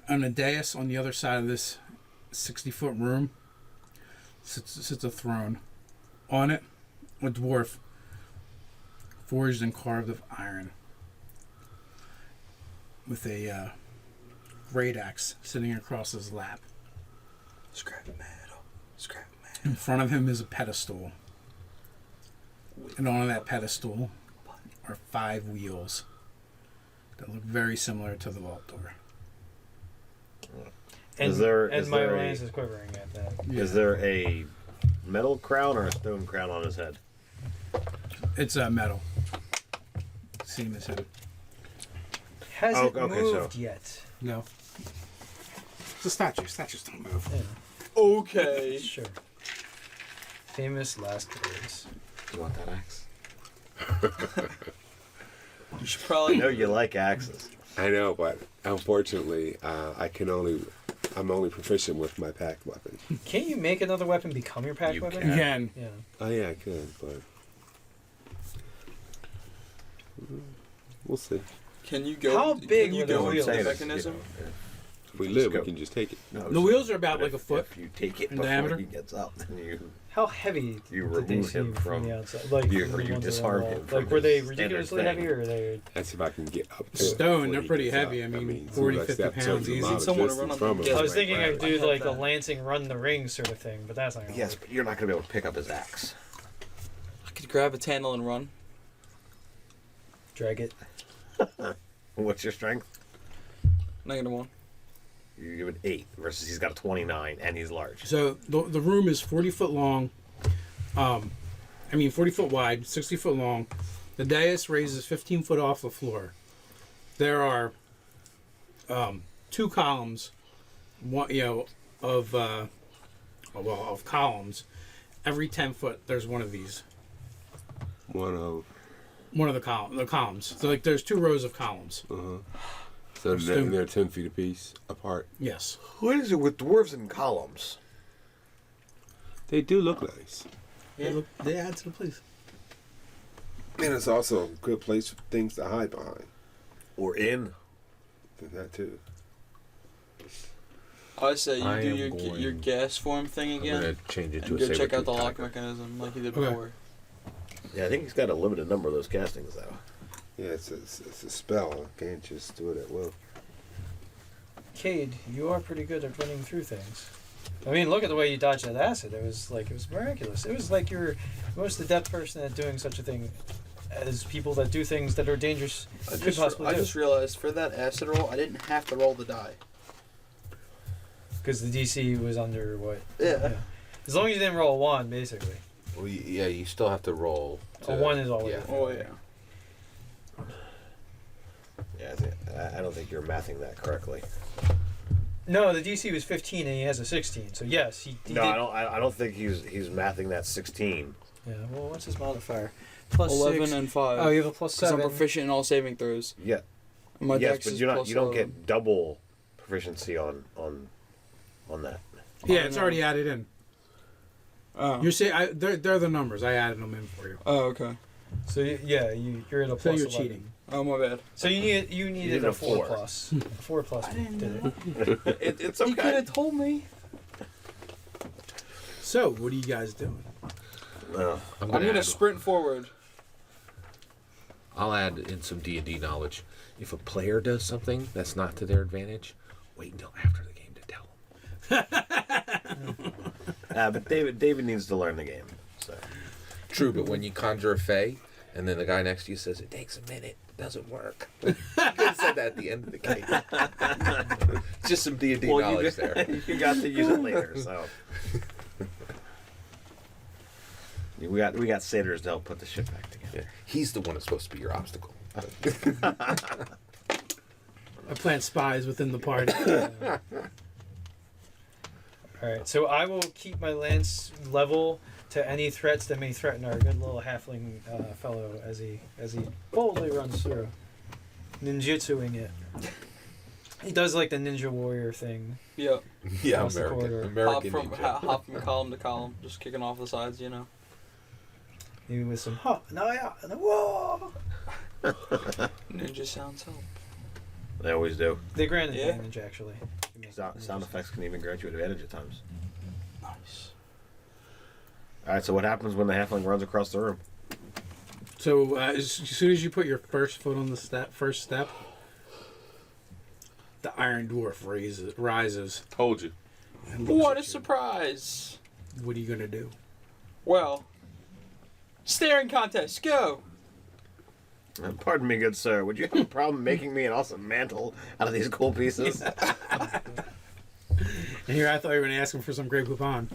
On a dais on the other side of this 60-foot room sits a throne. On it, a dwarf, forged and carved of iron, with a great axe sitting across his lap. Scrap metal. In front of him is a pedestal. And on that pedestal are 5 wheels that look very similar to the vault door. And, Is there- and is my there a- lance is quivering at that. Is there a metal crown or a stone crown on his head? It's metal. Same as him. Has Oh, it okay, moved so- yet? No. It's a statue. Statues don't move. Yeah, Okay. sure. Famous last words. You want that axe? You should I probably. know you like axes. I know, but unfortunately, I'm only proficient with my packed weapon. Can't you make another weapon become your pack You weapon? can. Again, Yeah. Oh yeah, I could, but we'll see. Can you go? How big Can you were the go wheels? into the Saying is, mechanism? If we Just live, go. we can just take it. No, the wheels are about like a foot. If you take it in before diameter. he gets up, then you How heavy You did they remove him seem from- the outside? Like, you- from the you ones that disarm were him all- from Like, were they his ridiculously standard heavy, or they? That's if I can get up to Stone, it before they're he pretty gets heavy. up. I mean, as 40, soon as I 50 step pounds towards easy. him, out of Someone to distance run up from and him, get I him. was thinking I could do I like have a that. lancing run the ring sort of thing, but that's not gonna yes, work. but you're not gonna be able to pick up his axe. I could grab a tandle and run. Drag it. What's your strength? -1. You give it 8 versus he's got a 29 and he's large. So the room is 40 foot long. 40 foot wide, 60 foot long. The dais raises 15 foot off the floor. There are 2 columns, of columns. Every 10 foot, there's one of these. One of One of the columns. So like, there's 2 rows of columns. so Stone. they're 10 feet apiece apart. Yes. What is it with dwarves and columns? They do look nice, They add to the place. and it's also a good place for things to hide behind. Or in? That too. I say you I do am your going- your gas form thing I'm again, gonna change it to and a go check out the saber-tooth lock tiger. mechanism like you did Okay. before. Yeah, I think he's got a limited number of those castings though. Yeah, it's a spell. I can't just do it at will. Cade, you are pretty good at running through things. I mean, look at the way you dodged that acid. It was miraculous. It was like you're the most adept person at doing such a thing as people that do things that are dangerous I could possibly do. just realized for that acid roll, I didn't have to roll the die. Because the DC was under what? Yeah. As long as you didn't roll a 1, basically. Well, yeah, you still have to roll. A 1 is always. Yeah. Oh yeah. Yeah, I don't think you're mathing that correctly. No, the DC was 15 and he has a 16. So yes, he No, did. I don't think he's mathing that 16. Yeah. Well, what's his modifier? Plus 11 6. and 5. Oh, you have a plus Because I'm 7. proficient in all saving throws. Yeah. And my yes, dex but is you plus don't 11. get double proficiency on that. Yeah, it's already added in. Oh. You're saying they're the numbers. I added them in for you. Oh, okay. So yeah, you're at a plus So you're 11. cheating. Oh, my bad. So you needed needed a a 4 4. plus. A 4 plus did it. It's You could have told me. So what are you guys doing? Well, I'm gonna sprint forward. I'll add in some D&D knowledge. If a player does something that's not to their advantage, wait until after the game to tell them. But David needs to learn the game. So True, but when you conjure a fae, and then the guy next to you says, it takes a minute, it doesn't work. You could have said that at the end of the game. Just some D&D knowledge there. You got to use it later, so. We got satyrs to help put the ship back together. Yeah. He's the one that's supposed to be your obstacle. I plant spies within the party. Alright, so I will keep my lance level to any threats that may threaten our good little halfling fellow as he boldly runs through. Ninjutsuing it. He does like the ninja warrior thing. Yep. Yeah, Across the American corridor. ninja. Hop from column to column, just kicking off the sides, you know. Maybe with some no yeah, and whoa. Ninja sounds help. They always do. They grant Yeah. advantage actually. Sound effects can even grant you advantage at times. Nice. All right, so what happens when the halfling runs across the room? So as soon as you put your first foot on the first step, the Iron Dwarf rises. Told you. And looks What at a you. surprise! What are you gonna do? Well, staring contest, go! Pardon me, good sir. Would you have a problem making me an awesome mantle out of these cool pieces? And here I thought you were gonna ask him for some Grey Poupon.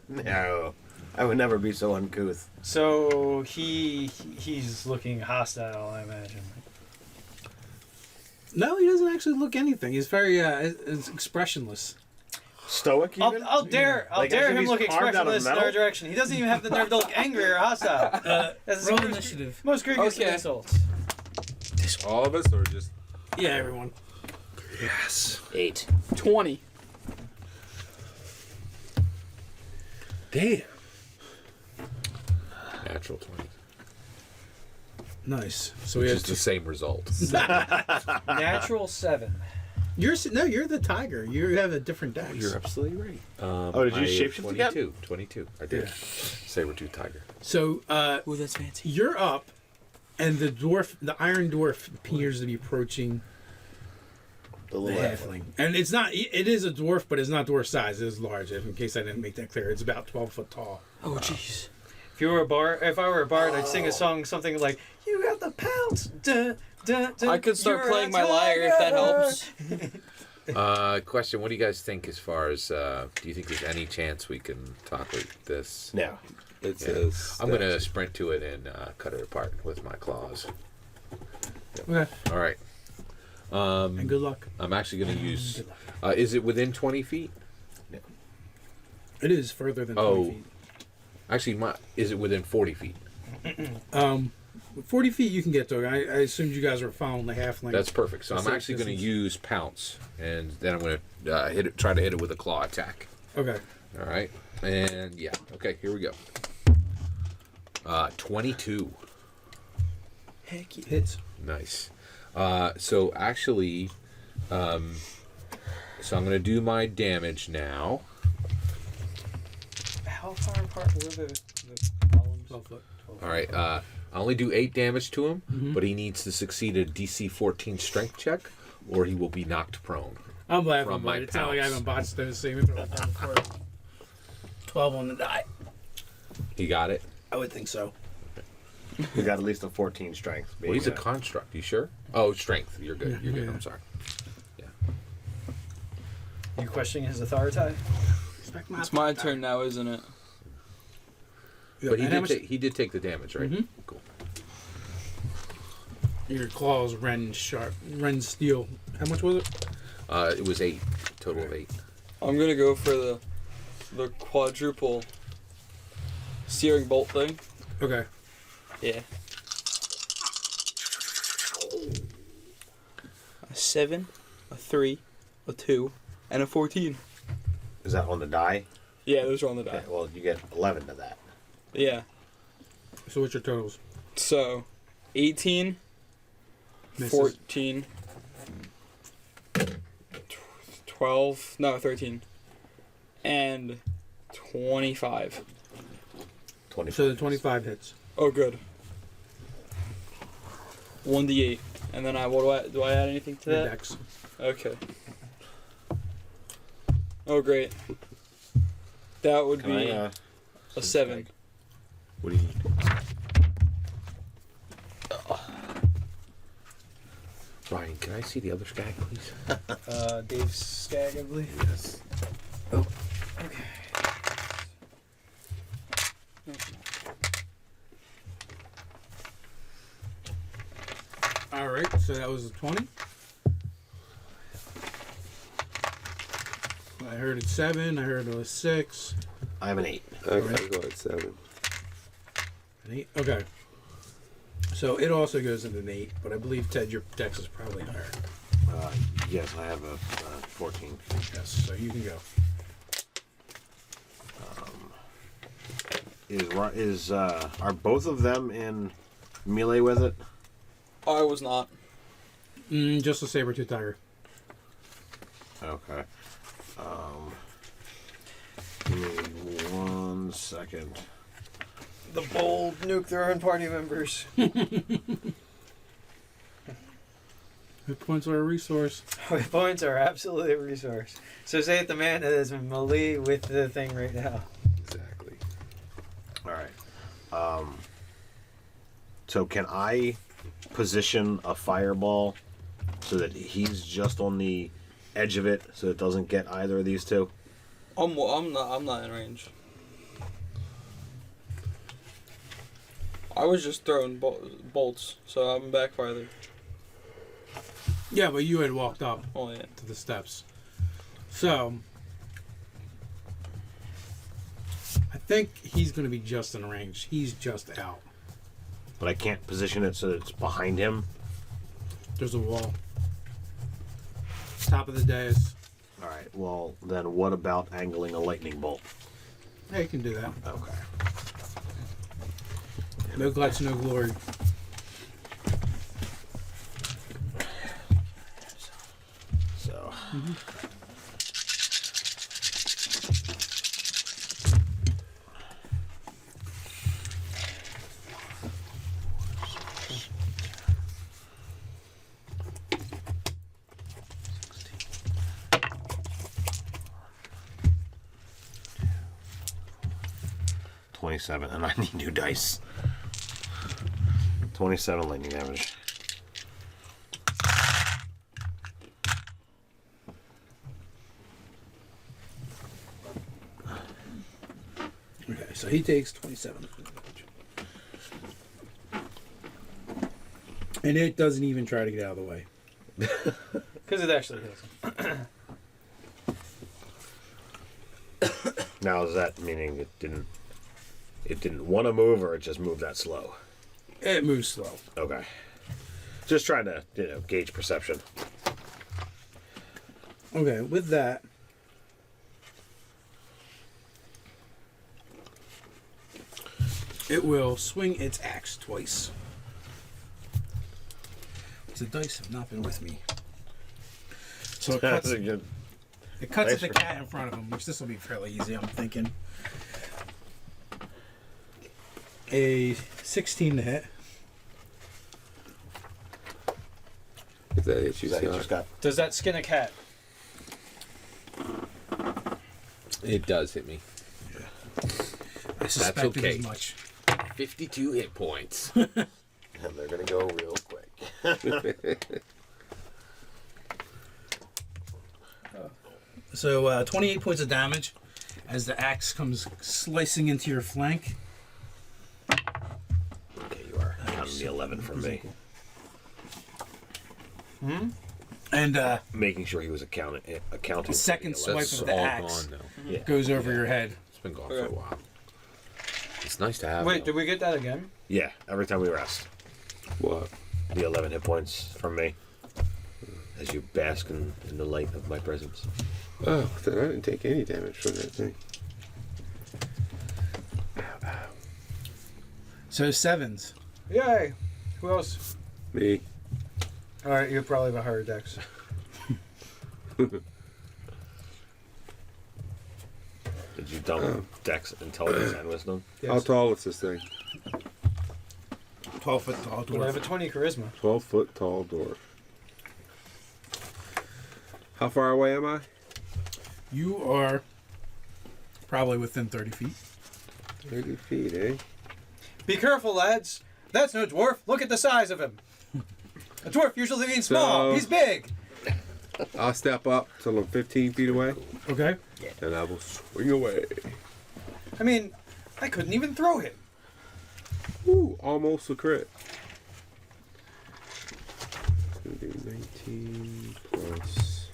No, I would never be so uncouth. So he's looking hostile, I imagine. No, he doesn't actually look anything. He's very it's expressionless. Stoic, even? I'll dare Like, as if him he's look carved out of expressionless in metal? our direction. He doesn't even have the nerve to look angry or hostile. That's Roll the initiative. most grievous Okay. insults. All of us, or just Yeah, everyone. Yes. 8. 20. Damn. Natural 20. Nice. So Which we is have the same result. Natural 7. You're the tiger. You have a different dex. You're absolutely right. Oh, did you I have shapeshift again? 22. I did. Yeah. Saber-tooth tiger. So Ooh, that's fancy. you're up, and the Iron Dwarf appears to be approaching The the little halfling. And it's not. It is a dwarf, but it's not dwarf size. It is large. In case I didn't make that clear, it's about 12 foot tall. Oh, jeez. If I were a bard, I'd sing a song something like, "You got the pounce." Dun, dun, dun, I could start you're playing a my lyre if that tiger. helps. Question: what do you guys think as far as? Do you think there's any chance we can talk like this? No. it Yeah. says. I'm gonna sprint to it and cut it apart with my claws. Okay. All right. And good luck. I'm actually gonna use. Good luck. Is it within 20 feet? It is further than 20 Oh. feet. Actually, is it within 40 feet? 40 feet you can get to it. I assumed you guys were following the halfling. That's perfect. So I'm Safe actually going to distance. use pounce, and then I'm going to try to hit it with a claw attack. Okay. All right, and yeah, okay, here we go. 22. Heck yeah. Hits. Nice. So actually, so I'm going to do my damage now. How far apart were the columns? 12 foot. All right. I only do 8 damage to him, Mhm. but he needs to succeed a DC 14 strength check, or he will be knocked prone. I'm laughing, From but my it's not like I pounce. haven't botched those saving throws before. 12 on the die. He got it. I would think so. You got at least a 14 strength. Well, he's a construct. You sure? Oh, strength. You're good. You're good. Yeah. I'm sorry. You questioning his authority? Respect my It's my turn now, isn't it? Yeah, But and how much- he did take the damage, right? Mhm. Cool. Your claws rend steel. How much was it? It was 8. Total of 8. I'm gonna go for the quadruple searing bolt thing. Okay. Yeah. A 7, a 3, a 2, and a 14. Is that on the die? Yeah, those are on the die. Okay, well, you get 11 to that. Yeah. So what's your totals? So, 18, Misses. 14, 12, no, 13, and 25. 20. So the 25 hits. Oh, good. 1d8, and then do I add anything to Your that? dex. Okay. Oh great. That would Can be I, a 7. what do you need? Ryan, can I see the other skag, please? Dave's skag, I believe. Yes. All right, so that was a 20. I heard it 7. I heard it was 6. I have an 8. Okay, I'll go at 7. An 8. Okay. So it also goes into an 8, but I believe Ted, your dex is probably higher. Yes, I have a 14. Yes, so you can go. Are both of them in melee with it? I was not. Just a saber-tooth tiger. Okay. Give me 1 second. The bold nuke their own party members. Hit points are a resource. Hit points are absolutely a resource. So say it the man that is melee with the thing right now. Exactly. All right. So can I position a fireball so that he's just on the edge of it, so it doesn't get either of these two? I'm not in range. I was just throwing bolts, so I'm back farther. Yeah, but you had walked up Oh yeah. to the steps. So, I think he's going to be just in range. He's just out. But I can't position it so that it's behind him. There's a wall. Top of the dais. All right. Well, then what about angling a lightning bolt? Yeah, you can do that. Okay. No glutz, no glory. So. $27, and I need new dice. 27 lightning damage. Okay, so he takes 27. And it doesn't even try to get out of the way. Because it actually hits him. Now is that meaning it didn't want to move, or it just moved that slow? It moves slow. Okay. Just trying to, gauge perception. Okay, with that, it will swing its axe twice. The dice have not been with me. So it cuts, That's a good. it cuts at Nice the cat in front of him, which this will be fairly easy, I'm thinking. A 16 to hit. Is that it? You That you just got? got. Does that skin a cat? It does hit me. I suspected okay. as much. 52 hit points. And they're gonna go real quick. So 28 points of damage as the axe comes slicing into your flank. Okay, you are counting the 11 from me. And Making sure he was accounting. the second for the swipe 11. That's of the all axe gone now. Yeah. goes over your head. It's been gone for a while. It's nice to have. Wait, though. did we get that again? Yeah, every time we rest. What? The 11 hit points from me. As you bask in the light of my presence. Oh, then I didn't take any damage from that thing. So sevens. Yay! Who else? Me. Alright, you probably have a higher dex. Did you dump Dex, Intelligence, and Wisdom? How tall is this thing? 12-foot tall But I have a dwarf. 20 charisma. 12-foot tall dwarf. How far away am I? You are probably within 30 feet. 30 feet, eh? Be careful, lads. That's no dwarf. Look at the size of him. A dwarf usually means small. So- He's big. I'll step up till I'm 15 feet away, Okay. and I will swing away. I mean, I couldn't even throw him. Ooh, almost a crit. It's going to be 19 plus...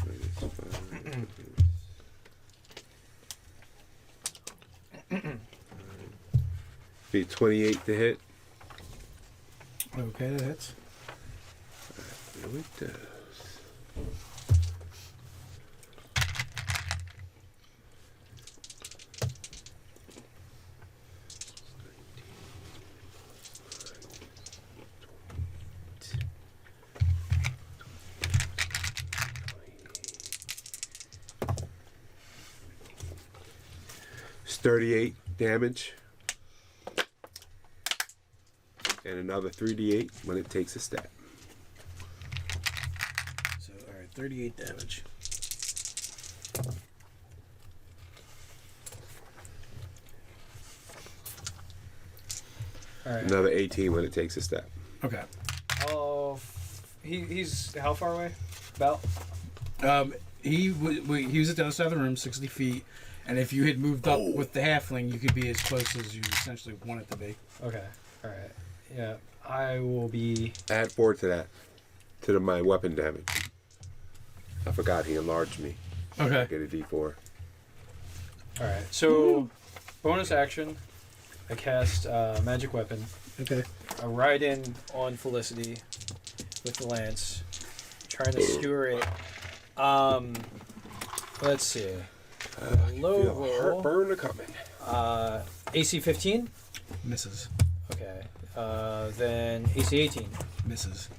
minus 5. Be 28 to hit. Okay, that hits. There it does. It's 38 damage. And another 3d8 when it takes a stab. So, all right, 38 damage. All right. Another 18 when it takes a step. Okay. Oh, he's how far away? About. He was at the other side of the room, 60 feet, and if you had moved up with the halfling, you could be as close as you essentially want it to be. Okay. All right. Yeah. I will be. Add 4 to that. My weapon damage. I forgot he enlarged me. Okay. Get a d4. All right. So, bonus action. I cast magic weapon. Okay. I ride in on Felicity with the lance, trying to skewer it. Let's see. Low Feel roll. heartburn a coming. AC 15. Misses. Okay. Then AC 18. Misses.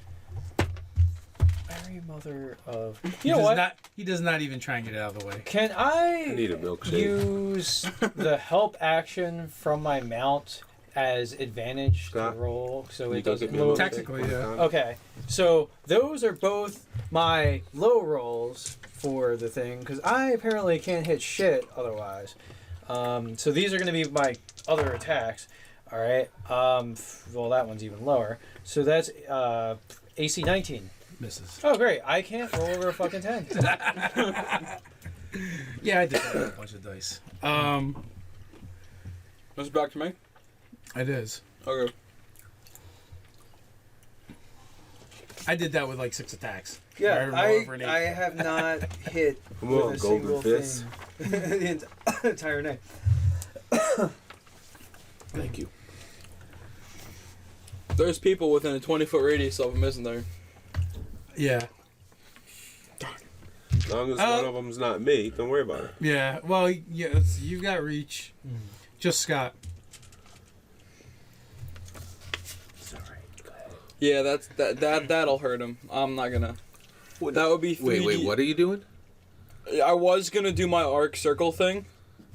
Mary, mother of. He You know does what? Not, he does not even try and get it out of the way. Can I I need a milkshake. use the help action from my mount as advantage Scott, to roll so you it go doesn't get me a move? milkshake Technically, one yeah. time? Okay, so those are both my low rolls for the thing because I apparently can't hit shit otherwise. So these are going to be my other attacks. All right. Well, that one's even lower. So that's AC 19. Misses. Oh, great! I can't roll over a fucking 10. Yeah, I did that with a bunch of dice. It's back to me. It is. Okay. I did that with like 6 attacks. Yeah, I roll over an 8. I have not hit Come with on, a golden single fist. thing the entire night. Thank you. There's people within a 20-foot radius of them, isn't there? Yeah. As long as one of them's not me, don't worry about it. Yeah. Well, yeah, you got reach. Just Scott. Sorry. Go ahead. Yeah, that'll hurt him. I'm not gonna. That would be 3D. Wait, what are you doing? I was gonna do my arc circle thing.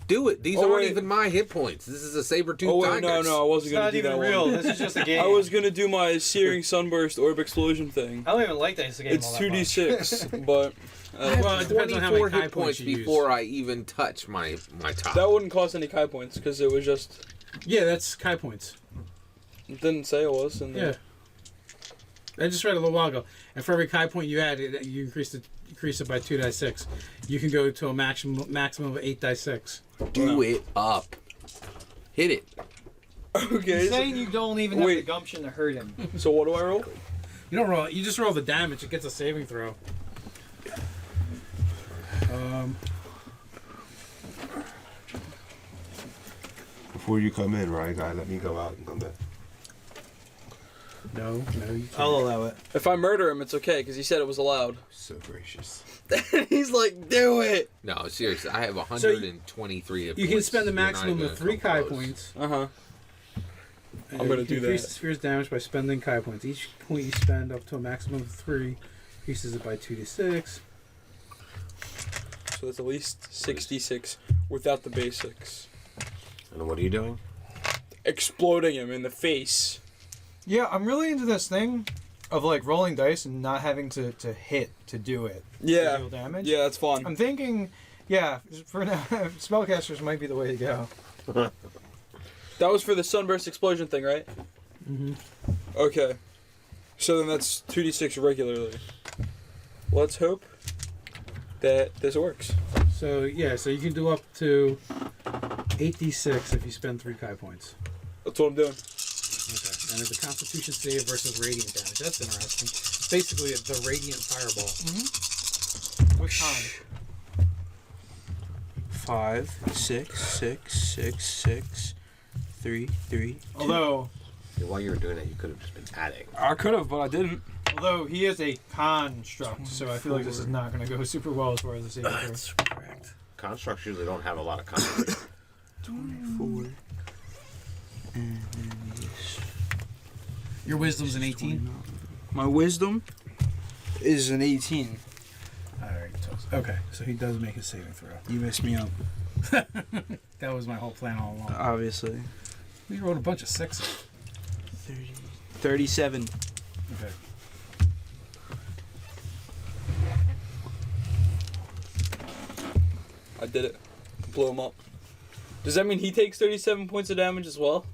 Do it. These Oh, aren't wait. even my hit points. This is a saber-toothed Oh wait, tiger. no, I wasn't It's gonna not do even that real. one. This is just a game. I was gonna do my searing sunburst orb explosion thing. I don't even like this game. It's all that much. 2d6, but Well, it depends on how many 24 Kai hit points points you use. before I even touch my top. that wouldn't cost any Kai points because it was just. Yeah, that's Kai points. It didn't say it was. And Yeah. I just read a little while ago. And for every Kai point you add, you increase it by 2d6. You can go to a maximum of 8d6. Do it up. Hit it. Okay. He's saying you don't even have the Wait. gumption to hurt him. So what do I roll? You don't roll. You just roll the damage. It gets a saving throw. Before you come in, right, guy, let me go out and come back. No, you can't. I'll allow it. If I murder him, it's okay because he said it was allowed. So gracious. He's like, do it. No, seriously. I have 123 hit You can points. spend the You're not maximum even of 3 gonna Kai come close. points. I'm gonna You do increase that. the sphere's damage by spending Kai points. Each point you spend up to a maximum of 3 increases it by 2d6. So that's at least 66 without the basics. And what are you doing? exploding him in the face. Yeah, I'm really into this thing of like rolling dice and not having to hit to do it. To Yeah. deal damage. Yeah, that's fun. I'm thinking, yeah, for now, spellcasters might be the way to go. That was for the sunburst explosion thing, right? Mm-hmm. Okay. So then that's 2d6 regularly. Let's hope that this works. So yeah, so you can do up to 8d6 if you spend 3 Kai points. That's what I'm doing. Okay. And it's a Constitution save versus radiant damage. That's interesting. Basically, it's the radiant fireball. What time? 5, 6, 6, 6, 6, 3, 3. Although While you were doing it, you could have just been adding. I could have, but I didn't. he is a construct, so I feel like this is not going to go super well as far as the saving throw. That's correct. Constructs usually don't have a lot of content. 24. And then this. Your wisdom's an 18. 29. My wisdom is an 18. All right. Okay, so he does make a saving throw. You messed me up, That was my whole plan all along. obviously. We rolled a bunch of 6s. 30, 37. Okay. I did it. Blew him up. Does that mean he takes 37 points of damage as well?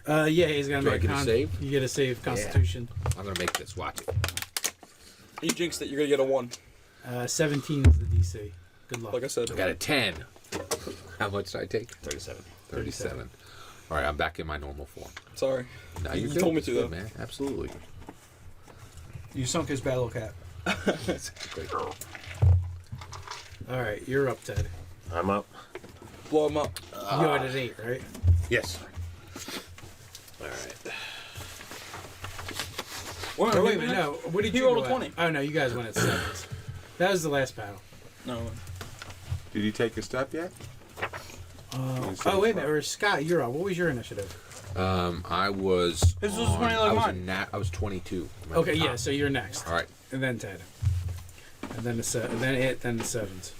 Yeah, he's gonna Do I make get a save? You get a save, Constitution. I'm gonna make this. Watch it. You jinxed it. You're gonna get a 1. 17 is the DC. Good luck. Like I said. I got a 10. How much did I take? 37. 37. All right, I'm back in my normal form. Sorry. Now You good. told me to, Good, though. man. Absolutely. You sunk his battle cap. Great. All right, you're up, Ted. I'm up. Blow him up. You got it at 8, right? Yes. All right. Oh, wait a minute. No, what did He you rolled go a at? 20. Oh no, you guys went at 7s. That was the last battle. No. Did you take a step yet? Oh wait a minute, or Scott, you're up. What was your initiative? I was. His was on- 20 like I was mine. I was 22. Okay, yeah, so you're next, All right. and then Ted, and then then it, then the 7s.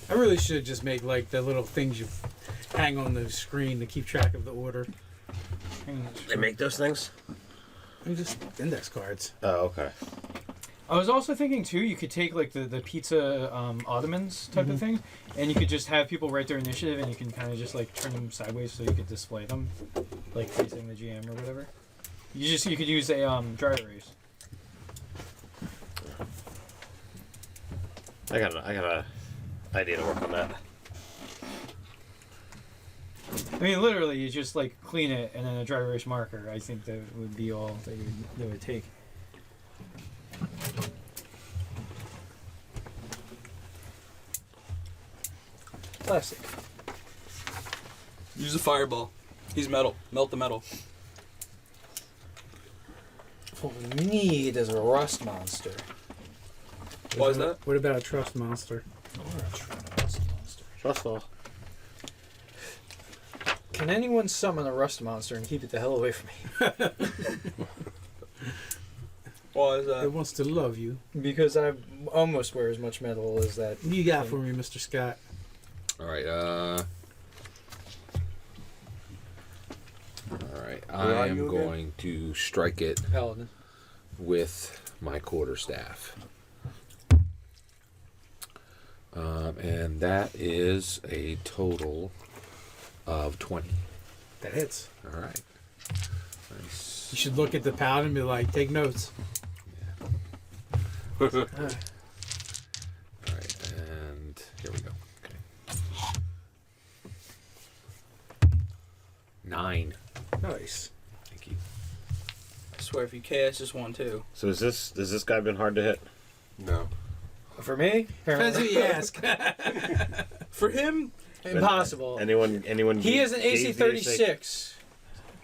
I really should just make like the little things you hang on the screen to keep track of the order. They make those things? I mean, just index cards. Oh, okay. I was also thinking too, you could take like the pizza ottomans type of thing, and you could just have people write their initiative, and you can kind of just like turn them sideways so you could display them, like facing the GM or whatever. You could use a dry erase. I got a idea to work on that. I mean, literally, you just like clean it and then a dry erase marker. I think that would be all that would take. Classic. Use a fireball. He's metal. Melt the metal. What we need is a rust monster. Why is that? What about a trust monster? Trust fall. Can anyone summon a rust monster and keep it the hell away from me? Why is It that? wants to love you. Because I almost wear as much metal as that. What do you got for me, Mr. Scott? All right. All right. I am going to strike it Paladin. with my quarterstaff. And that is a total of 20. That hits. All right. Nice. You should look at the paladin and be like, take notes. All right. And here we go. Okay. 9. Nice. Thank you. I swear, if you cast this one too. So has this guy been hard to hit? No. For me, Depends apparently who you ask. For him, impossible. Anyone? He is an AC gauge the 36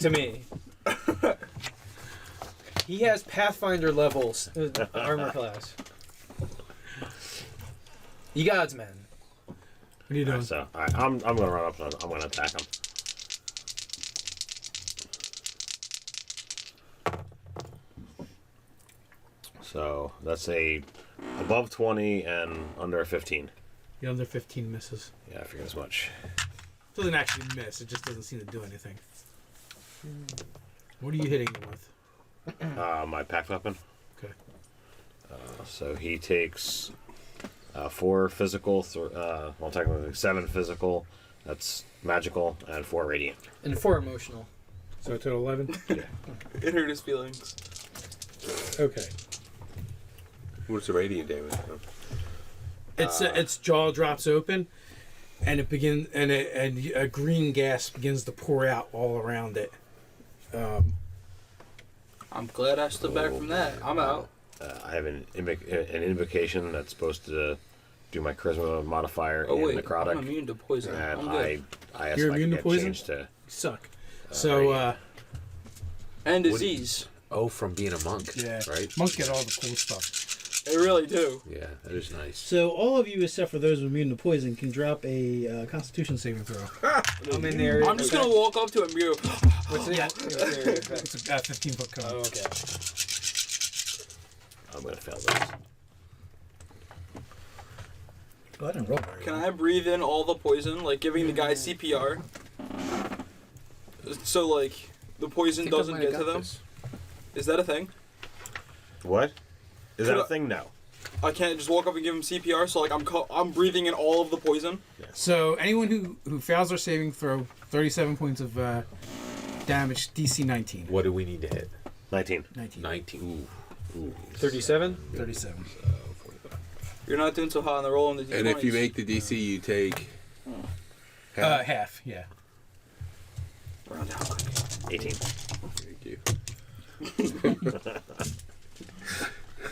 to me. He has Pathfinder levels armor class. You gods, man. What are you doing? So, all right, I'm gonna run up and I'm gonna attack him. So that's a above 20 and under a 15. The under 15 misses. Yeah, I figured as much. Doesn't actually miss. It just doesn't seem to do anything. What are you hitting him with? My packed weapon. Okay. So he takes 4 physical, well, technically 7 physical. That's magical, and 4 radiant. And 4 emotional. So a total 11? It hurt his feelings. Okay. What's the radiant damage? Its jaw drops open, and it begins, and a green gas begins to pour out all around it. I'm glad I stood back from that. I'm out. I have an invocation that's supposed to do my charisma modifier Oh in wait, necrotic, I'm immune to poison. and I'm good. I asked You're if I immune could to get poison? changed to You suck. So, And disease. Oh, from being a monk. yeah. Right? Monks get all the cool stuff. They really do. Yeah, that is nice. So, all of you, except for those immune to poison, can drop a Constitution saving throw. I'm in the area. I'm just gonna walk up to him and go, What's the Yeah. what's the area effect? It's a 15-foot cone. Oh, okay. I'm gonna fail this. Well, I didn't roll very can well. I breathe in all the poison, like giving the guy CPR? So like the poison doesn't get to them? Is that a thing? What? Is Could that a I- thing? No. I can't just walk up and give him CPR. So like I'm breathing in all of the poison. So, anyone who fails their saving throw, 37 points of damage, DC 19. What do we need to hit? 19. 19. 19. Ooh. 37? 37. You're not doing so hot on the roll on the D20s. And if you make the DC, you take half. Half, yeah. Round down quick. 18. Thank you.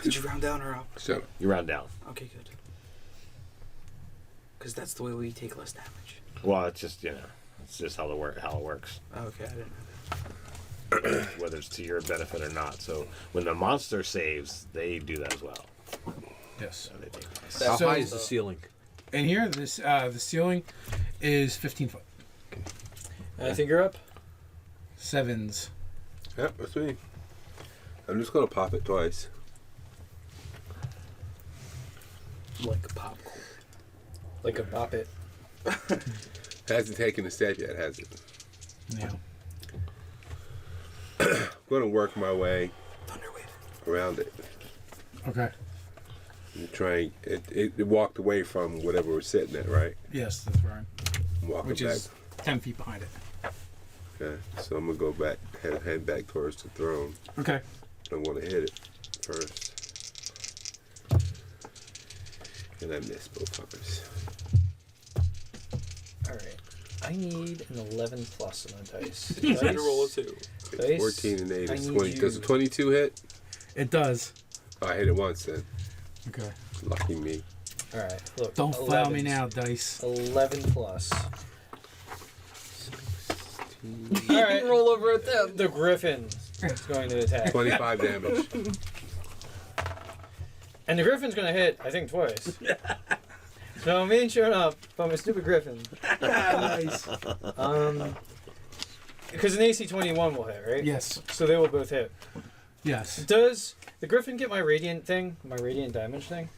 Did you round down or up? Shut up. You round down. Okay, good. Because that's the way we take less damage. Well, it's just it's just how it works. Okay, I didn't know that. Whether it's to your benefit or not. So when the monster saves, they do that as well. Yes. So they take less. How So- high is the ceiling? And here, this the ceiling is 15 foot. I think you're up. Sevens. Yep, that's me. I'm just gonna pop it twice. Like popcorn. Like a bop it. Hasn't taken a step yet, has it? Yeah. I'm gonna work my way Thunderwave. around it. Okay. And try. It walked away from whatever we're sitting at, right? Yes, that's right. I'm walking Which back. is 10 feet behind it. Okay, so I'm gonna go back, head back towards the throne. Okay. I want to hit it first. And I missed both fuckers. Alright. I need an 11 plus on the dice. You had to roll a 2. It's Dice, 14 and 8 I is need 20. Does a you. 22 hit? It does. Oh, I hit it once then. Okay. Lucky me. Alright, look. Don't flail me 11s. now, dice. 11 plus. Alright. Roll over at them. The griffin is going to attack. 25 damage. And the griffin's going to hit, I think, twice. So me ain't showing up from a stupid griffin. Nice. Because an AC 21 will hit, right? Yes. So they will both hit. Yes. Does the griffin get my radiant thing? My radiant damage thing?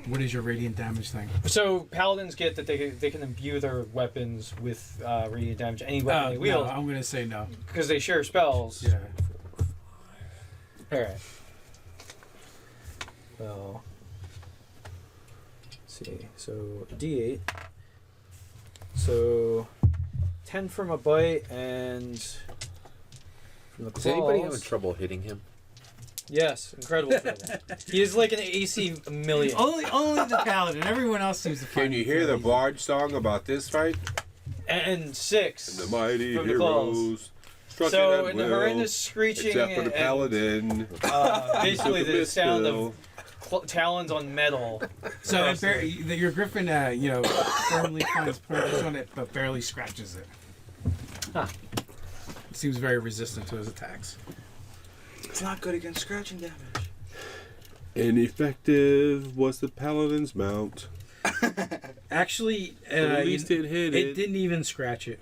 What is your radiant damage thing? So paladins get that they can imbue their weapons with radiant damage. Any weapon they wield. No, I'm going to say no. Because they share spells. Yeah. Alright. Well. Let's see. So, D8. So, 10 from a bite and. From the claws. Is anybody having trouble hitting him? Yes, incredible trouble. He is like an AC a million. Only the paladin. Everyone else seems to find Can you it hear the fairly Bard song about this fight? And 6. And the mighty From the claws. heroes. struck So, it at in the will, horrendous screeching except for the and paladin. basically Took a the sound misspell. of talons on metal. So your griffin, firmly finds pointers on it, but barely scratches it. Huh. Seems very resistant to his attacks. It's not good against scratching damage. Ineffective was the paladin's mount. Actually, But at least it hit it it. didn't even scratch it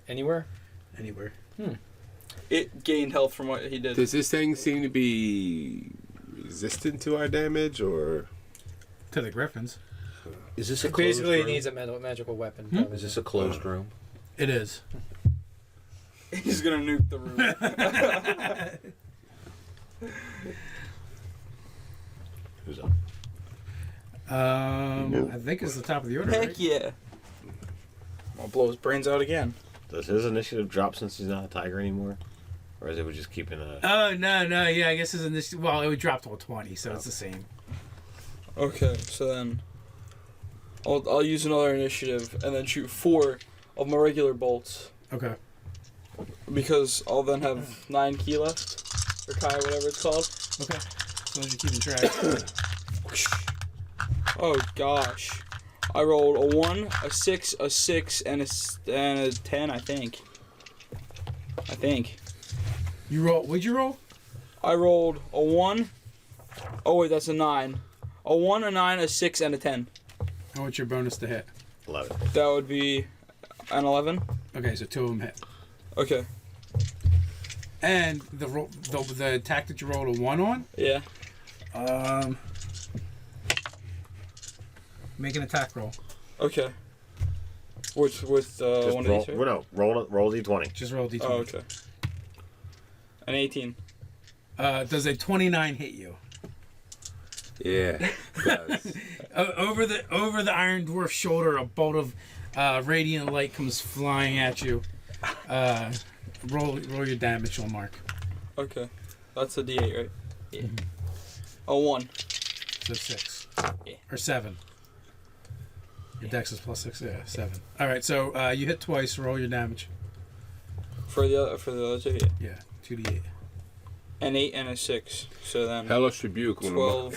Anywhere? anywhere. It gained health from what he did. Does this thing seem to be resistant to our damage, or To the griffins. Is this a It closed basically room? needs a magical weapon. Hmm? probably. Is this a closed room? It is. He's gonna nuke the room. Who's up? I think it's the top of the order, Heck right? yeah. I'll blow his brains out again. Does his initiative drop since he's not a tiger anymore? Or is it we just keeping a... Oh, no, yeah, I guess it's in this. Well, it would drop to a 20, so it's the same. Okay, so then I'll use another initiative and then shoot 4 of my regular bolts Okay. because I'll then have 9 key left, or Kai, whatever it's called. Okay. As long as you're keeping track. Oh gosh, I rolled a 1, a 6, a 6, and a 10. I think. You roll. What'd you roll? I rolled a 1. Oh wait, that's a 9. A 1, a 9, a 6, and a 10. And what's your bonus to hit? 11. That would be an 11. Okay, so 2 of them hit. Okay. And the attack that you rolled a 1 on, Yeah. make an attack roll. Okay. With Just one roll, of these. well, no, roll d20. Just roll d20. Oh, okay. An 18. Does a 29 hit you? yeah, it does. Over the Iron Dwarf's shoulder, a bolt of radiant light comes flying at you. Roll your damage on Mark. Okay. That's a D8, right? Yeah. A 1. So 6. Yeah. Or 7. Your dex is plus 6. Yeah, 7. All right, so you hit twice. Roll your damage. For the other 2, yeah. Yeah, 2d8. An 8 and a 6. So then Hellish rebuke. 12.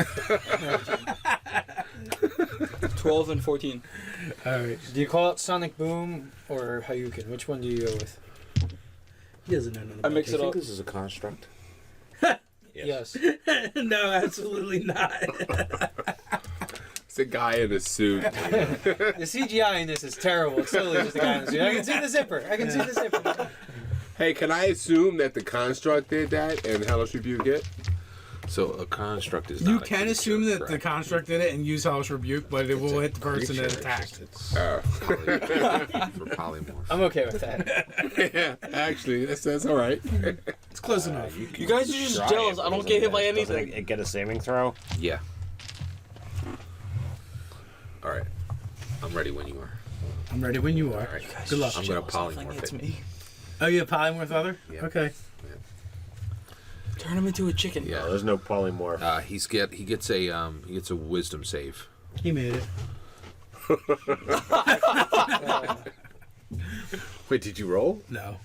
12 and 14. All right. Do you call it Sonic Boom or Hayukin? Which one do you go with? He doesn't know nothing I mix Do it you up. think this is a construct? Yes. No, absolutely not. It's a guy in a suit. The CGI in this is terrible. It's totally just a guy in the suit. I can see the zipper. Hey, can I assume that the construct did that and Hellish rebuke it? So a construct is not You a can creature, assume that the correct? construct did it and use Hellish Rebuke, but it will hit the person that Creature, attacked. It's for polymorph. I'm okay with that. Yeah, actually, that's all right. It's close enough. You guys are just Try jealous. it, I don't doesn't get hit it- by doesn't anything. it get a saving throw? Yeah. All right. I'm ready when you are. I'm ready when you are. All right. Good luck. I'm gonna polymorph it. me. Oh, you have polymorph other? Yeah. Okay. Turn him into a chicken. Yeah. No, there's no polymorph. He gets a wisdom save. He made it. Wait, did you roll? No.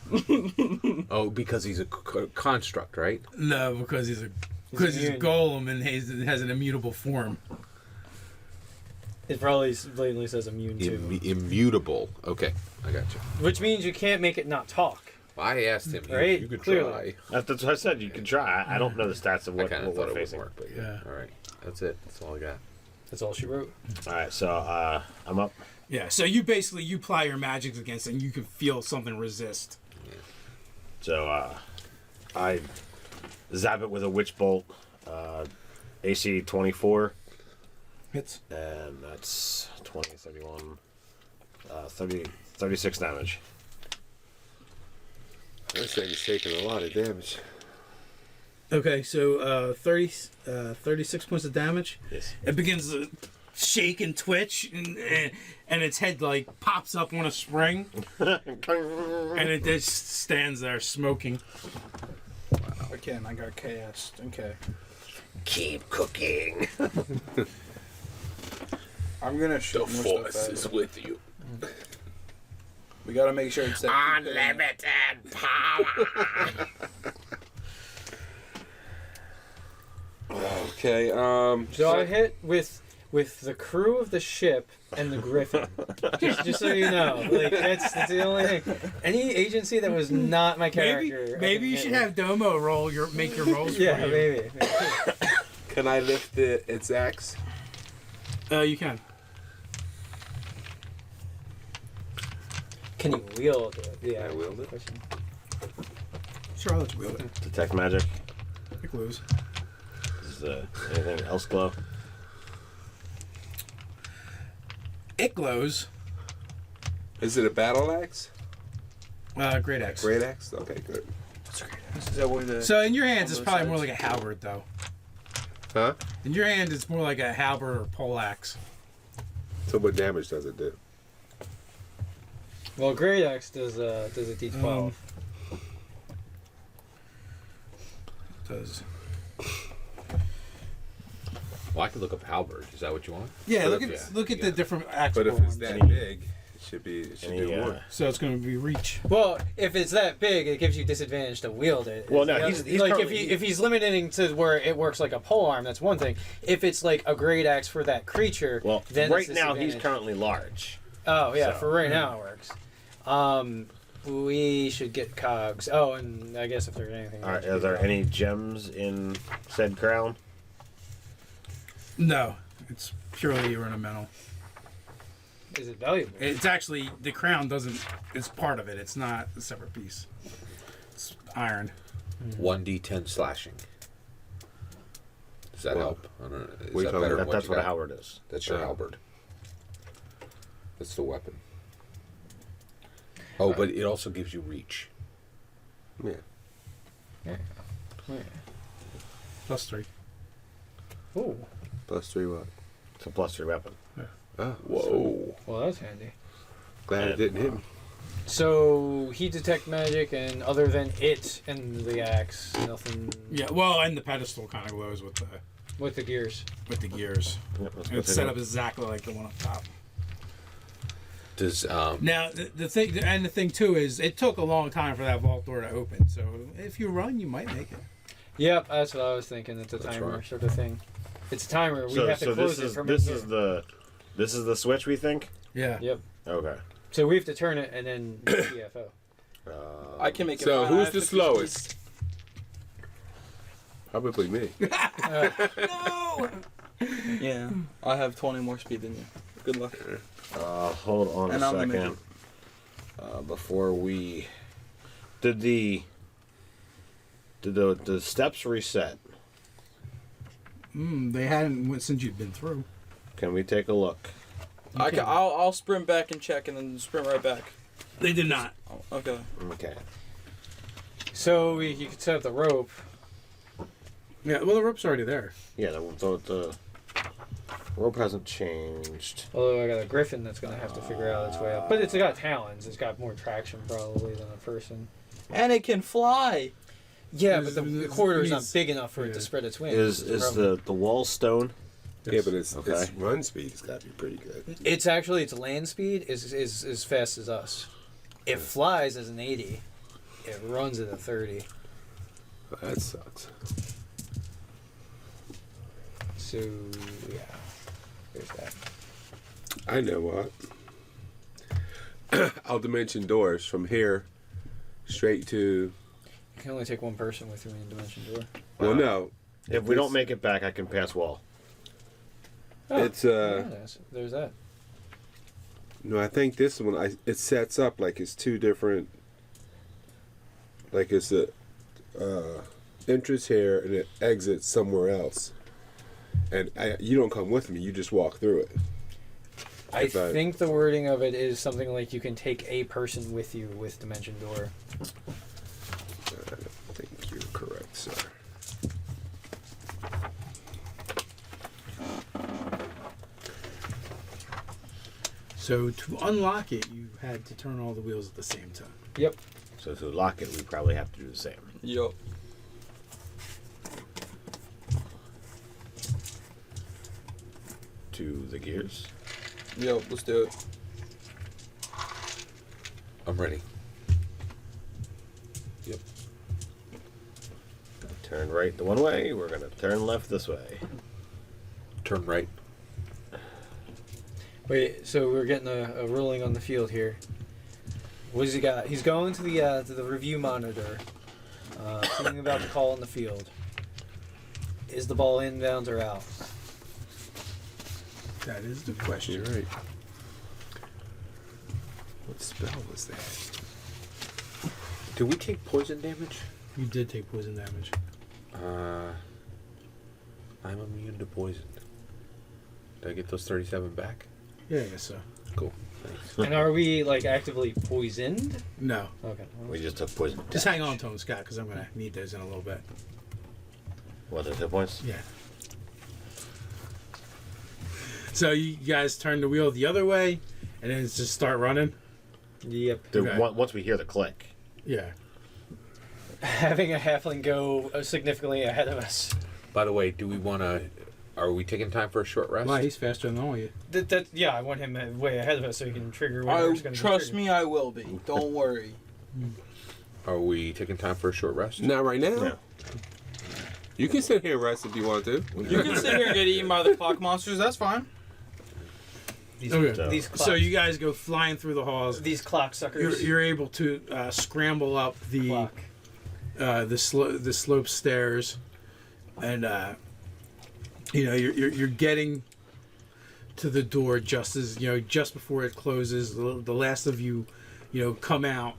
Oh, because he's a construct, right? No, because he's a golem and he has an immutable form. It probably blatantly says immune too. Immutable. Okay, I got you. Which means you can't make it not talk. I asked him. Right, You could clearly. try. That's what I said. You can try. I don't know the stats of I what kind of we're thought it would facing. work, but Yeah. All right, that's it. That's all I got. That's all she wrote. All right, so I'm up. Yeah, so you apply your magic against it and you can feel something resist. So I zap it with a witch bolt, AC 24, Hits. and that's 20, 31, 36 damage. This thing is taking a lot of damage. Okay, so 36 points of damage. Yes. It begins to shake and twitch, and its head like pops up on a spring, and it just stands there smoking. Again, I got chaos. Okay. Keep cooking. I'm gonna shoot The more force stuff is at it. with you. We gotta make sure it's that. Unlimited power. Okay, So I hit with the crew of the ship and the griffin. just so you know, like that's the only thing. Any agency that was not my character. Maybe you should have Domo make your rolls Yeah, for you. maybe. can I lift its axe? You can. Can you wield it? Yeah, I wield it. Question. Sure, I'll let you wield it. Detect magic. Pick lose. Does anything else glow? It glows. Is it a battle axe? Great axe. Great axe? Okay, good. Is that one of the? So in your hands, on it's both probably more sides? like a halberd, though. Huh? In your hand, it's more like a halberd or pole axe. So what damage does it do? Well, great axe does a D12. Does. Well, I can look up halberd. Is that what you want? Yeah, But look if- at look at the different axe But if forms. it's that big, it should Any, do more. So it's going to be reach. Well, if it's that big, it gives you disadvantage to wield it. Well, no, It's the he's like currently- if he's limiting to where it works like a pole arm, that's one thing. If it's like a great axe for that creature, Well, then right it's now he's disadvantage. currently large. Oh yeah, So, for right now it works. We should get cogs. Oh, and I guess if there's anything. All right, are there any gems in said crown? No, it's purely ornamental. Is it valuable? It's actually the crown doesn't. It's part of it. It's not a separate piece. It's iron. 1d10 slashing. Does that Well, help? I don't know. Is we that call better it- than That's you what a got? halberd is. That's your Oh. halberd. That's the weapon. Oh, but it also gives you reach. Yeah. +3. Oh, +3 what? It's a +3 weapon. Oh, Whoa. well that's handy. glad it didn't hit me. So heat detect magic, and other than it and the axe, nothing Yeah. Well, and the pedestal kind of glows with with the gears. the gears. Yep, let's And go it's take set a up exactly like the one up top. Does Now the thing too is it took a long time for that vault door to open. So if you run, you might make it. Yep, that's what I was thinking. It's a That's timer right. sort of thing. It's a timer. We So, have to so close this it is from this in is here. this is the switch we think. Yeah. Yep. Okay. So we have to turn it and then TFO. I can make it. So fine. I who's have the 50 slowest? Probably me. Yeah, I have 20 more speed than you. Good luck. Hold on And a I'm the second. midget. Before we did the steps reset. They hadn't since you'd been through. Can we take a look? I'll sprint back and check, and then sprint right back. They did not. Oh, okay. Okay. So you could set up the rope. Yeah. Well, the rope's already there. Yeah, the rope hasn't changed. Although I got a griffin that's gonna have to figure out its way up. But it's got talons. It's got more traction probably than a person. And it can fly. Yeah, It's- but the it's- corridor is not it's- big enough for it yeah. to spread its wings. Is That's the problem. the wall stone? Yeah, but its Okay. run speed has got to be pretty good. It's actually its land speed is as fast as us. It flies as an 80. It runs at a 30. Well, that sucks. So yeah, there's that. I know what. I'll dimension doors from here straight to. You can only take one person with you in Dimension Door. Well, no. If we don't make it back, I can pass wall. It's Yeah, there's that. No, I think this one it sets up like it's two different. Like it's a entrance here and it exits somewhere else, and you don't come with me. You just walk through it. I If I- think the wording of it is something like you can take a person with you with Dimension Door. I don't think you're correct, sir. So to unlock it, you had to turn all the wheels at the same time. Yep. So to lock it, we probably have to do the same. Yup. To the gears. Yup, let's do it. I'm ready. Turn right the one way. We're gonna turn left this way. Turn right. Wait, so we're getting a ruling on the field here. What does he got? He's going to the review monitor, thinking about the call on the field. Is the ball inbounds or out? That is the question. You're right. What spell was that? Did we take poison damage? You did take poison damage. I'm immune to poison. Did I get those 37 back? Yeah, I guess so. Cool. Thanks. And are we like actively poisoned? No. Okay. We just took poison. Just hang on to them, Scott, because I'm going to need those in a little bit. What, the hit points? Yeah. So you guys turn the wheel the other way, and then just start running? Yep. Dude, Okay. once we hear the click. Yeah. Having a halfling go significantly ahead of us. By the way, do we want to... Are we taking time for a short rest? Why, he's faster than all of you. Yeah, I want him way ahead of us so he can trigger whatever's going to Trust me, I will be. Don't worry. Are we taking time for a short rest? Not right now. No. You can sit here and rest if you want to. You can sit here and get eaten by the clock monsters. That's fine. These, Okay. these clocks, So you guys go flying through the halls. these clock suckers. You're able to scramble up the clock. the slope stairs, and you're getting to the door just as just before it closes. The last of you come out,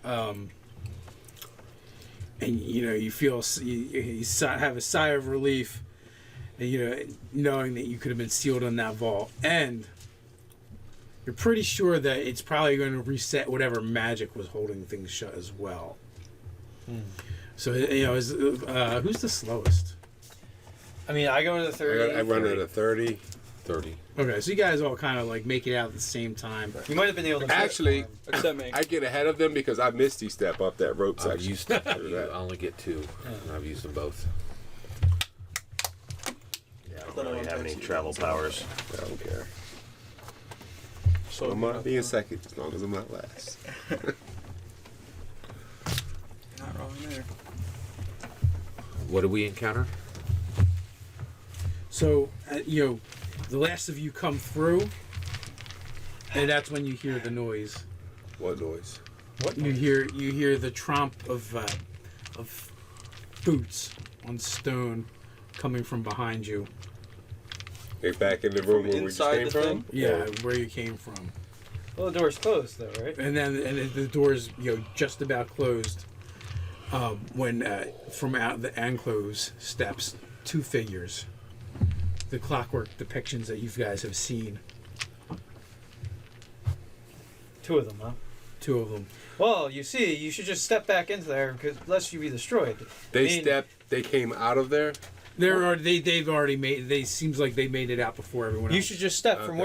and you feel you have a sigh of relief, and knowing that you could have been sealed in that vault, and you're pretty sure that it's probably going to reset whatever magic was holding things shut as well. So who's the slowest? I mean, I go into the 30. I run at a 30. 30. Okay, so you guys all kind of like make it out at the same time. You might have been able to. Actually, Except me. I get ahead of them because I misty step up that rope I've section. used I only get 2. And I've used them both. Yeah, I don't really have any travel powers. I don't care. So I'm not being second as long as I'm not last. Not wrong there. What do we encounter? So the last of you come through, and that's when you hear the noise. What noise? You hear the tromp of boots on stone coming from behind you. They back in the room where we just inside came the from? thing? Yeah, where you came from. Well, the door's closed though, right? And the door's just about closed. When from out the enclose steps 2 figures, the clockwork depictions that you guys have seen. 2 of them, huh? 2 of them. Well, you see, you should just step back into there because lest you be destroyed. They came out of there? They've already made. They seems like they made it out before everyone else. You should just step from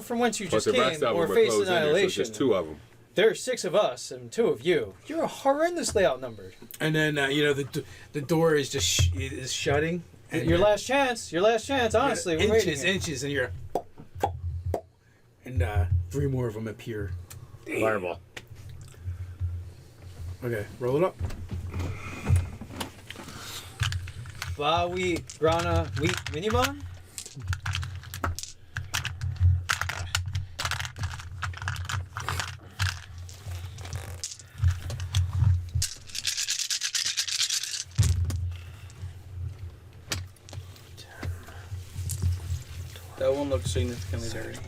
from whence you But just the came rest of or them are face closed in there, so annihilation. just 2 of them. There are 6 of us and 2 of you. You're horrendously outnumbered. And then the door is just is shutting. And Your last chance. Honestly, we're waiting. inches, and you're. And 3 more of them appear. Fireball. Okay, roll it up. Bawi Grana Wheat Minimum? That one looks significantly dirty.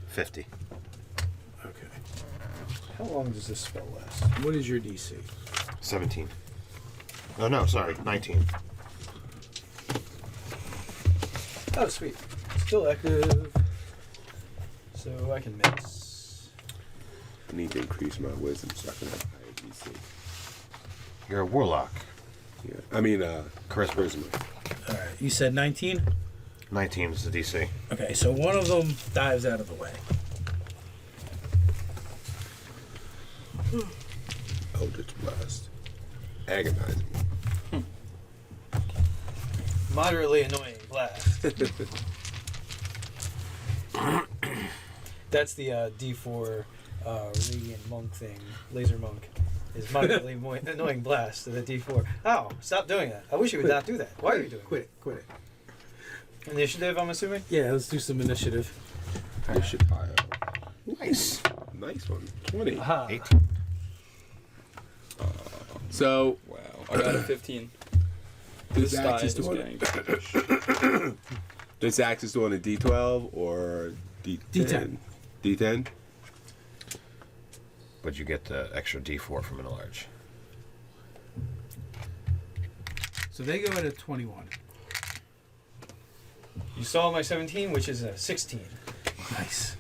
50. Okay. How long does this spell last? What is your DC? 17. Oh, no, sorry. 19. Oh, sweet. Still active. So I can miss. I need to increase my wisdom so I can have higher DC. You're a warlock. Yeah. I mean, Charisma. All right. You said 19. 19 is the DC. Okay, so one of them dives out of the way. Eldritch Blast. Agonizing. Moderately annoying blast. That's the D4 Radiant Monk thing. Laser Monk. Is moderately annoying blast to the D4. Ow, stop doing that. I wish you would not do that. Why are you doing Quit it. it? Initiative, I'm assuming? Yeah, let's do some initiative. Bishop pile. Nice. Nice one. 20. Aha. 8. So, Wow. I got a 15. this This axe die is is doing getting. this axe is doing a D12 or D10? D10. D10? But you get the extra D4 from an enlarge. So they go at a 21. You saw my 17, which is a 16. Nice.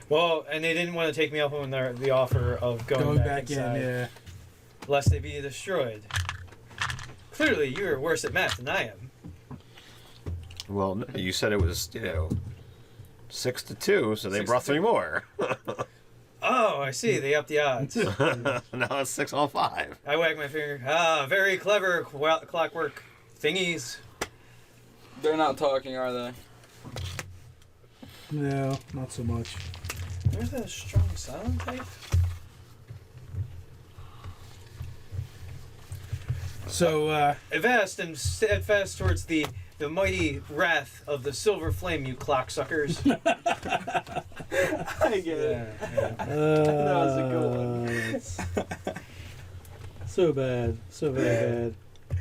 Well, and they didn't want to take me up on the offer of going back in, inside, yeah. lest they be destroyed. Clearly, you're worse at math than I am. Well, you said it was 6-2, so they brought 3 more. Oh, I see. They upped the odds. Now it's 6 on 5. I wag my finger. Ah, very clever clockwork thingies. They're not talking, are they? No, not so much. There's that strong silent type. So, Vast and steadfast towards the mighty wrath of the silver flame, you clocksuckers. I get it. that was a good one. So bad. So very bad.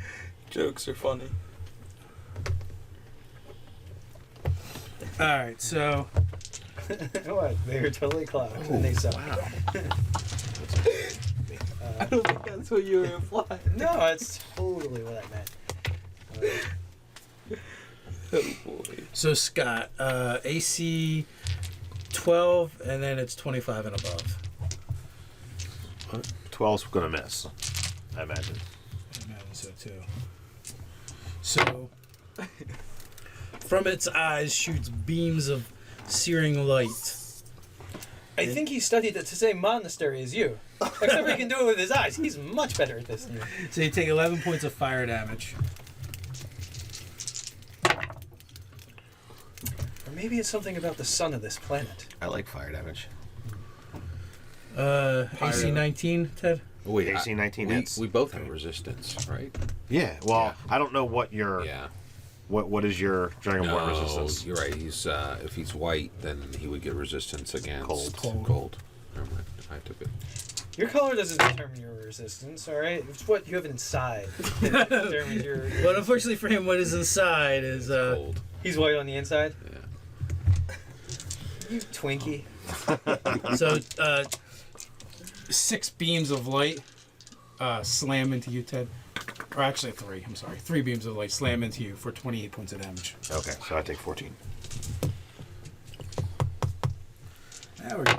Jokes are funny. Alright, so... What? They were totally clocked and they suck. Wow. I don't think that's what you were implying. No, it's totally what I meant. Oh boy. So Scott, AC 12, and then it's 25 and above. 12's gonna miss, I imagine. I imagine so too. So, from its eyes shoots beams of searing light. I think he studied at the same monastery as you. Except he can do it with his eyes. He's much better at this than you. So you take 11 points of fire damage. Or maybe it's something about the sun of this planet. I like fire damage. AC 19, Ted? Wait, AC 19 hits. we both have resistance, right? Yeah, well, Yeah. I don't know what your... Yeah. What is your Dragonborn No, resistance? you're right. He's if he's white, then he would get resistance against Cold. Gold. Never mind. I took it. Your color doesn't determine your resistance, alright? It's what you have inside that determines your... But unfortunately for him, what is inside is... Gold. He's white on the inside? Yeah. You Twinkie. So, 6 beams of light slam into you, Ted. Or actually 3, I'm sorry. 3 beams of light slam into you for 28 points of damage. Okay, so I take 14.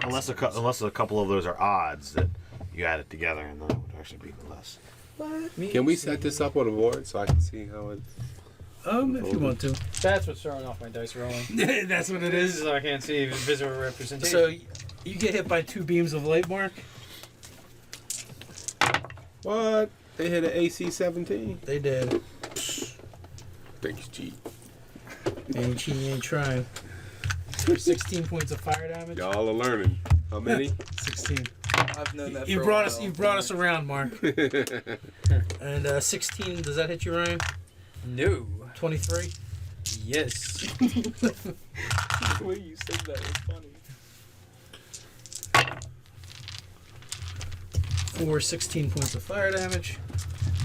Unless a couple of those are odds that you add it together, and then it would actually be less. Can we set this up on a board so I can see how it... If you want to. That's what's throwing off my dice rolling. That's what it This is. is I can't see visual representation. So, you get hit by 2 beams of light, Mark. What? They hit an AC 17? They did. Thanks, G. And she ain't trying. For 16 points of fire damage. Y'all are learning. How many? 16. I've known that You for a brought while. us. You brought us around, Mark. And 16. Does that hit you, Ryan? No. 23. Yes. The way you said that was funny. For 16 points of fire damage.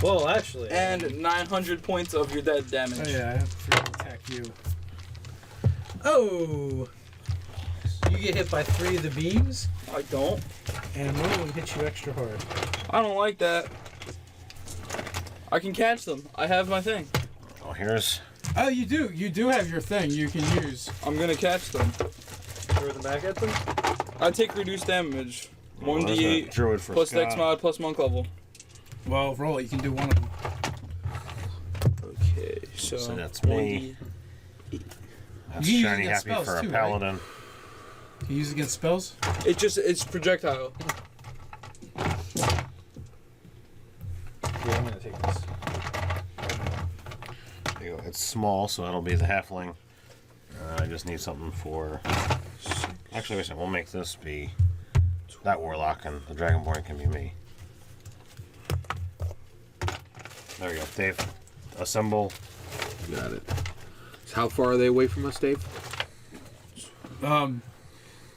Well, actually. And 900 points of your dead damage. Oh yeah, I have to attack you. Oh! You get hit by 3 of the beams, I don't. and one of them hits you extra hard. I don't like that. I can catch them. I have my thing. Oh, here's... Oh, you do. You do have your thing you can use. I'm gonna catch them. Throw them back at them? I take reduced damage. Oh, there's a 1d8 Druid for plus Scott. dex mod plus monk level. Well, roll it. You can do one of them. Okay, so that's me. 1d. That's You can use shiny against happy spells for a too, right? paladin. Can you use it against spells? It's projectile. Yeah, I'm gonna take this. There you go. It's small, so it'll be the halfling. I just need something for... Actually, wait a second. We'll make this be that warlock, and the dragonborn can be me. There we go. Dave, assemble. Got it. So how far are they away from us, Dave?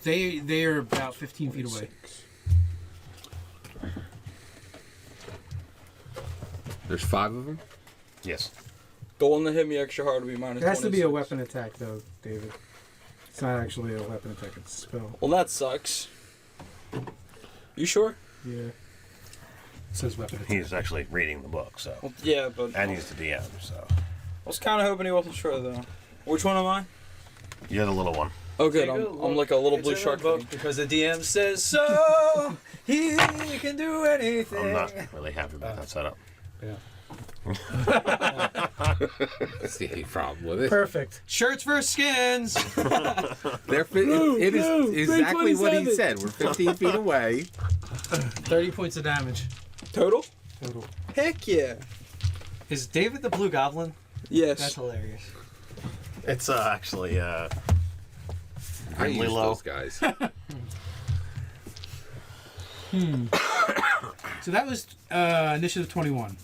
They are about 15 feet away. There's 5 of them. Yes. The one that hit me extra hard would be minus It has to be a 26. weapon attack, though, David. It's not actually a weapon attack. It's a spell. Well, that sucks. You sure? Yeah. says weapon attack. He's actually reading the book, so. Well, yeah, but And he's the DM, so. I was kind of hoping he wasn't sure though. Which one am I? You're the little one. Oh, good. Take a I'm look. like a little It's blue in shark. the book thing. because the DM says so. He can do anything. I'm not really happy about that setup. That's the problem with it. Perfect. Shirts for skins. It is exactly what he said. We're 15 feet away. 30 points of damage. Total? Total. Heck yeah. Is David the Blue Goblin? Yes. That's hilarious. It's actually I really use low. those guys. So that was initiative 21.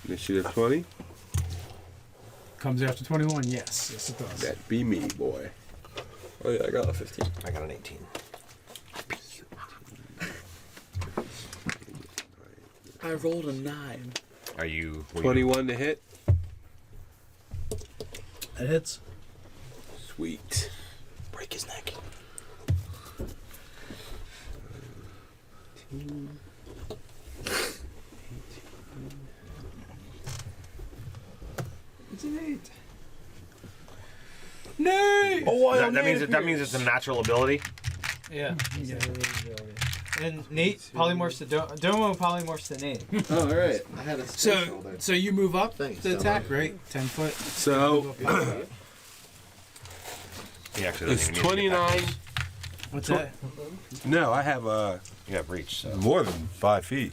Initiative 20. Comes after 21? Yes. Yes, it does. That be me, boy. Oh yeah, I got a 15. I got an 18. I rolled a 9. Are you? 21 to hit. It hits. Sweet. Break his neck. It's an 8. Nay! Oh, That means it's a natural ability. Yeah. And Nate polymorphs to Domo polymorphs to Nate. Oh, all right. I had a So you move up Thanks, to attack, Dylan. right? 10 foot. So He actually it's doesn't even need to get 29. that What's that? No, I have close. You have reach, so. more than 5 feet.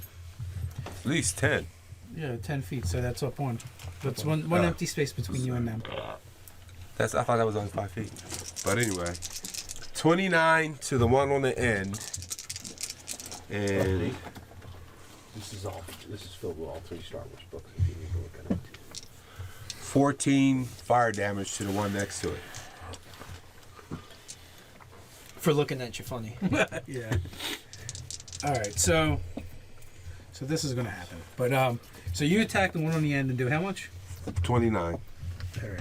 At least 10. Yeah, 10 feet, so that's up one. That's one Oh. empty space between you and them. I thought that was only 5 feet. But anyway, 29 to the one on the end, and This is filled with all 3 Star Wars books if you need to look at it. 14 fire damage to the one next to it. For looking at you funny. Yeah. All right, so this is gonna happen, but so you attack the one on the end and do how much? 29. All right.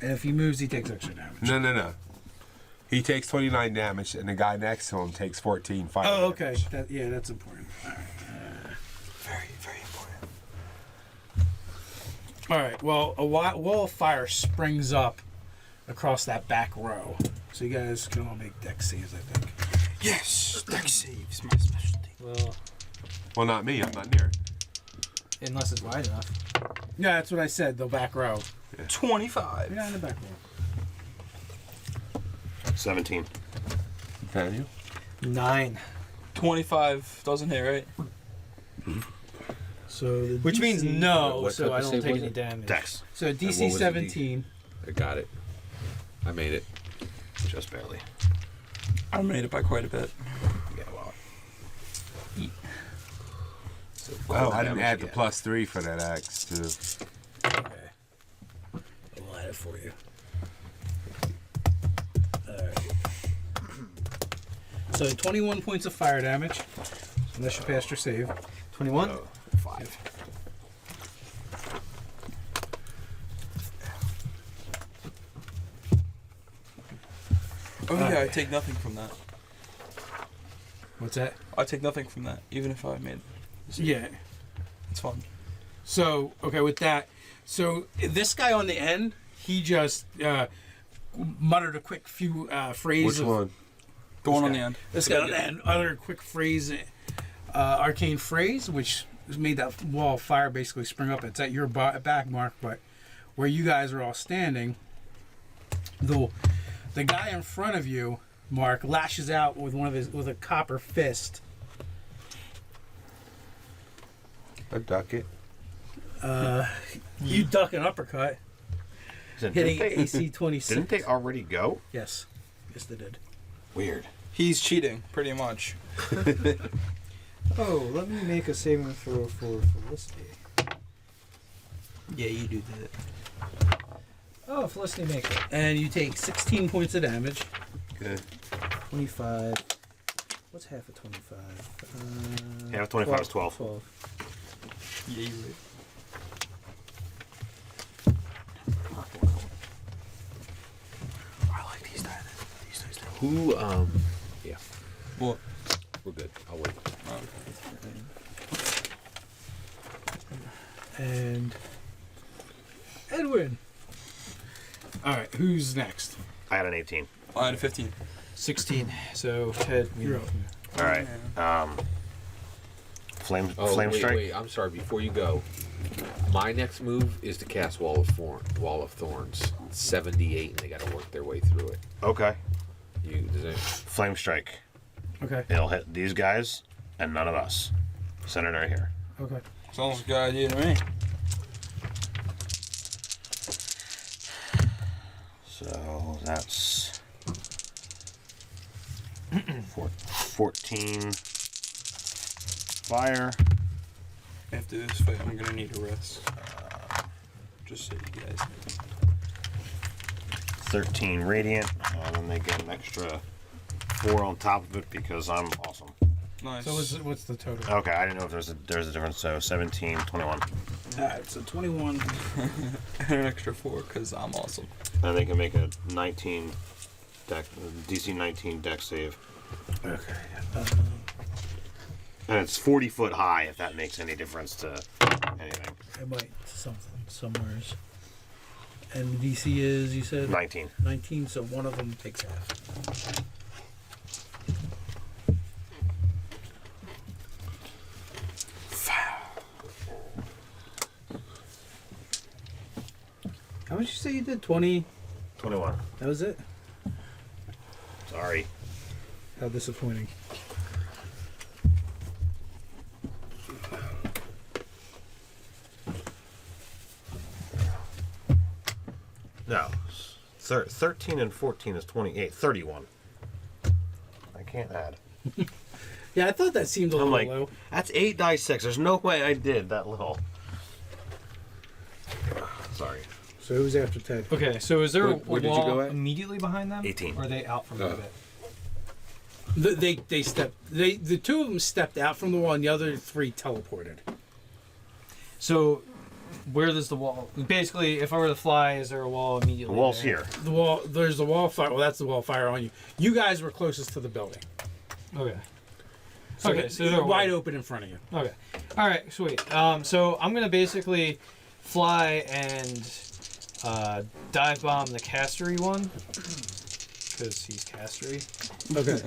And if he moves, he takes extra damage. No. He takes 29 damage, and the guy next to him takes 14 fire Oh, okay. damage. That's important. All right. Very, very important. All right. Well, a wall of fire springs up across that back row, so you guys can all make dex saves, I think. Yes, dex saves my specialty. Well, Well, not me. I'm not near it. unless it's wide enough. Yeah, that's what I said. The back row. 25. You're not in the back row. 17. Nathaniel? 9. 25 doesn't hit, right? So the Which means DC no, What so type I of don't save take was any it? damage. Dex. So what DC was the 17. I got it. I made it. Just barely. I made it by quite a bit. Yeah, well. So Oh, I didn't damage add the again. +3 for that axe, too. Okay. I'll add it for you. Alright. So 21 points of fire damage. Unless you passed your save. 21? Oh, 5. Oh yeah, I take nothing from that. What's that? I take nothing from that, even if I made. Yeah. It's fun. So, okay, with that. So, this guy on the end, he just muttered a quick few phrase. Which one? The one on the end. This guy on the end, other quick phrase, arcane phrase, which made that wall of fire basically spring up. It's at your back, Mark, but where you guys are all standing, the guy in front of you, Mark, lashes out with with a copper fist. I duck it. You duck an uppercut, hitting AC 26. Didn't they already go? Yes, they did. Weird. He's cheating, pretty much. Oh, let me make a saving throw for Felicity. Yeah, you do that. Oh, Felicity make it. And you take 16 points of damage. Good. 25. What's half of 25? Half of 25 is 12. 12. Yeah, you're right. I like these dice. These dice. Who, yeah. What? We're good. I'll wait. And Edwin. All right, who's next? I had an 18. I had a 15. 16. So Ted, You're up. All right. Flame wait, strike. wait. I'm sorry. Before you go, my next move is to cast Wall of Thorns. 78, and they got to work their way through it. Okay. Flame strike. Okay. It'll hit these guys and none of us. Centered right here. Okay. Sounds like a good idea to me. So that's 14 fire. After this fight, I'm gonna need a rest. Just so you guys know. 13 radiant, and then they get an extra 4 on top of it because I'm awesome. Nice. So what's the total? Okay, I didn't know if there's a difference. So 17, 21. Alright, so 21. And an extra 4 because I'm awesome. And they can make a 19 DC 19 deck save. Okay. And it's 40 foot high, if that makes any difference to anything. It might somewheres. And the DC is, you said? 19. 19, so one of them takes half. How much you say you did? 20? 21. That was it? Sorry. How disappointing. No. 13 and 14 is 28. 31. I can't add. Yeah, I thought that seemed a little low. That's 8 dice 6. There's no way I did that little. Sorry. So who's after Ted? Okay, so is there a Where did you wall go at? immediately behind them? 18. Or are they out from a bit? The two of them stepped out from the wall, and the other 3 teleported. So, where does the wall? Basically, if I were to fly, is there a wall immediately? The wall's there? here. The wall. There's the wall fire. Well, that's the wall fire on you. You guys were closest to the building. Okay. So Okay, so they're wide open in front of you. Okay. All right. Sweet. So I'm gonna basically fly and dive bomb the castery one because he's castery. Okay.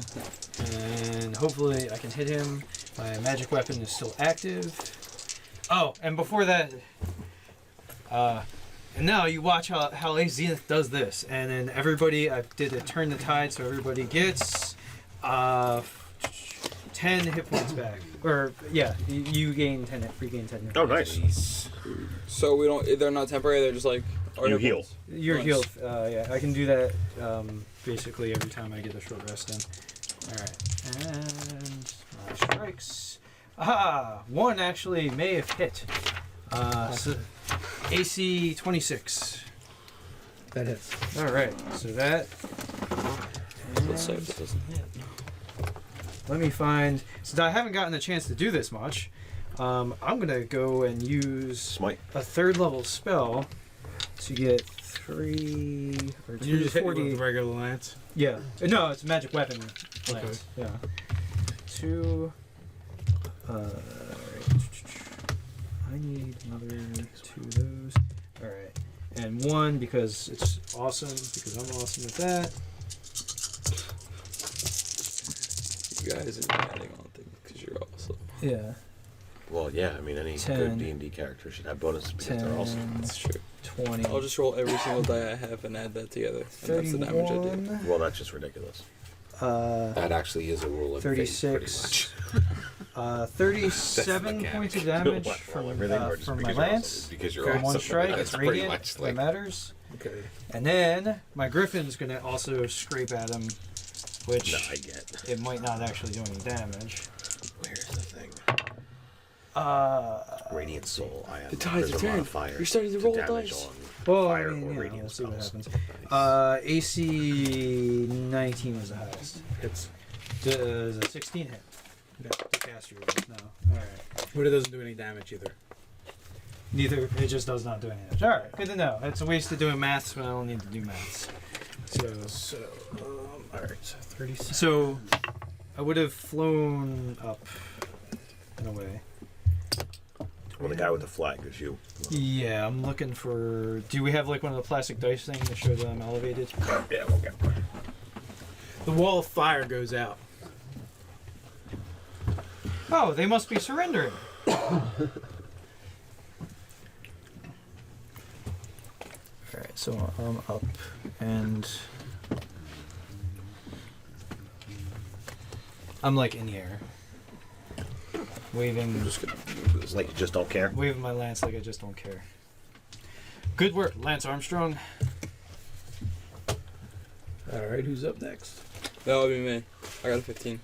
And hopefully I can hit him. My magic weapon is still active. Oh, and before that, and now you watch how Ace Zenith does this, and then everybody, I did a turn the tide, so everybody gets 10 hit points back. Or yeah, you gain 10, regain 10 hit points. Oh, nice. So we don't. They're not temporary. They're just like. You heal. You're Nice. healed. Yeah, I can do that basically every time I get a short rest in. All right, and my strikes. Aha! One actually may have hit. So AC 26. That hits. All right, so that. Let's say it doesn't hit. Let me find. Since I haven't gotten a chance to do this much, I'm gonna go and use Smite. a 3rd level spell to get 3 or You just hit 240. with the regular lance. Yeah. No, it's a magic weapon. Lance. Yeah. 2. Alright. I need another 2 of those. Alright. And 1 because it's awesome, because I'm awesome at that. You guys are adding on things because you're awesome. Yeah. Well, yeah, I mean, any 10. good D&D character should have bonuses because they're awesome. That's true. 20. I'll just roll every single die I have and add that together. And that's the damage I do. 31. Well, that's just ridiculous. That actually is a rule of fate, pretty 36. much. 37 mechanic. points of damage Well, from everything or just my because you're lance. Because you're For awesome. one strike, That's it's pretty radiant. much That like matters. Okay. And then my griffin's gonna also scrape at him, which No, I get. it might not actually do any damage. Where's the thing? Radiant Soul. I have The tides there's are a turning. modifier You're starting to roll damage dice. on Well, fire I mean, or yeah, radiant we'll see what spells. happens. AC 19 was the highest. Hits. Does a 16 hit? The caster rolls now. Alright. But it doesn't do any damage either. Neither, it just does not do any damage. Alright, good to know. It's a waste of doing maths when I don't need to do maths. Alright, so 36. So, I would have flown up in a way. Or the guy with the flag is you. Yeah, I'm looking for. Do we have like one of the plastic dice things to show that I'm elevated? Yeah, we'll get one. The wall of fire goes out. Oh, they must be surrendering. Alright, so I'm up and I'm like in the air. Waving It's like you just don't care. waving my lance like I just don't care. Good work, Lance Armstrong. All right, who's up next? That would be me. I got a 15.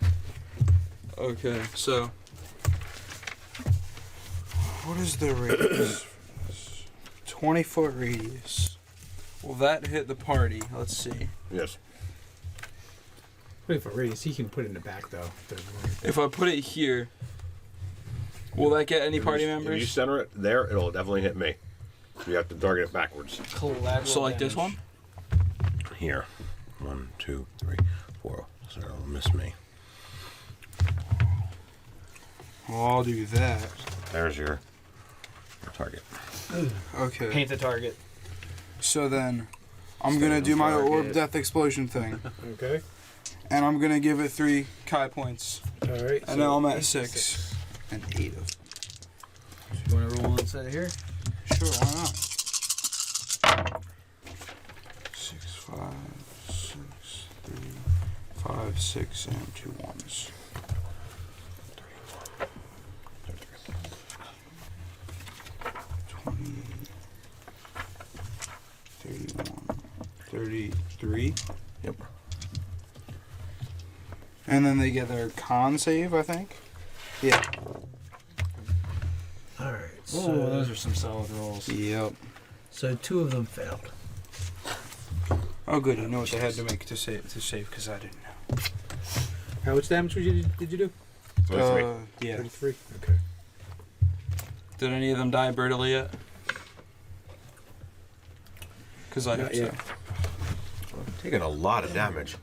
Okay, so what is the radius? 20-foot radius. Will that hit the party? Let's see. Yes. Wait for radius. He can put it in the back though. If I put it here, will that get any party If you members? center it there, it'll definitely hit me. You have to target it backwards. Collateral So like this damage. one? Here. 1, 2, 3, 4. So it'll miss me. Well, I'll do that. There's your target. Okay. Paint the target. So then, I'm gonna do my orb death explosion thing, Okay. and I'm gonna give it 3 Kai points, All right. and now I'm at 6 and 8 of. You want to roll one set here? Sure, why not? 6, 5, 6, 3, 5, 6, and 2 ones. 20, 31, 33. Yep. And then they get their con save, I think. Yeah. All right. Oh, those are some solid rolls. Yep. So 2 of them failed. Oh, good. I know what they had to make to save because I didn't know. How much damage did you do? Yeah. 33. Okay. Did any of them die brutally yet? Because I Not hope so. yet. Taking a lot of damage.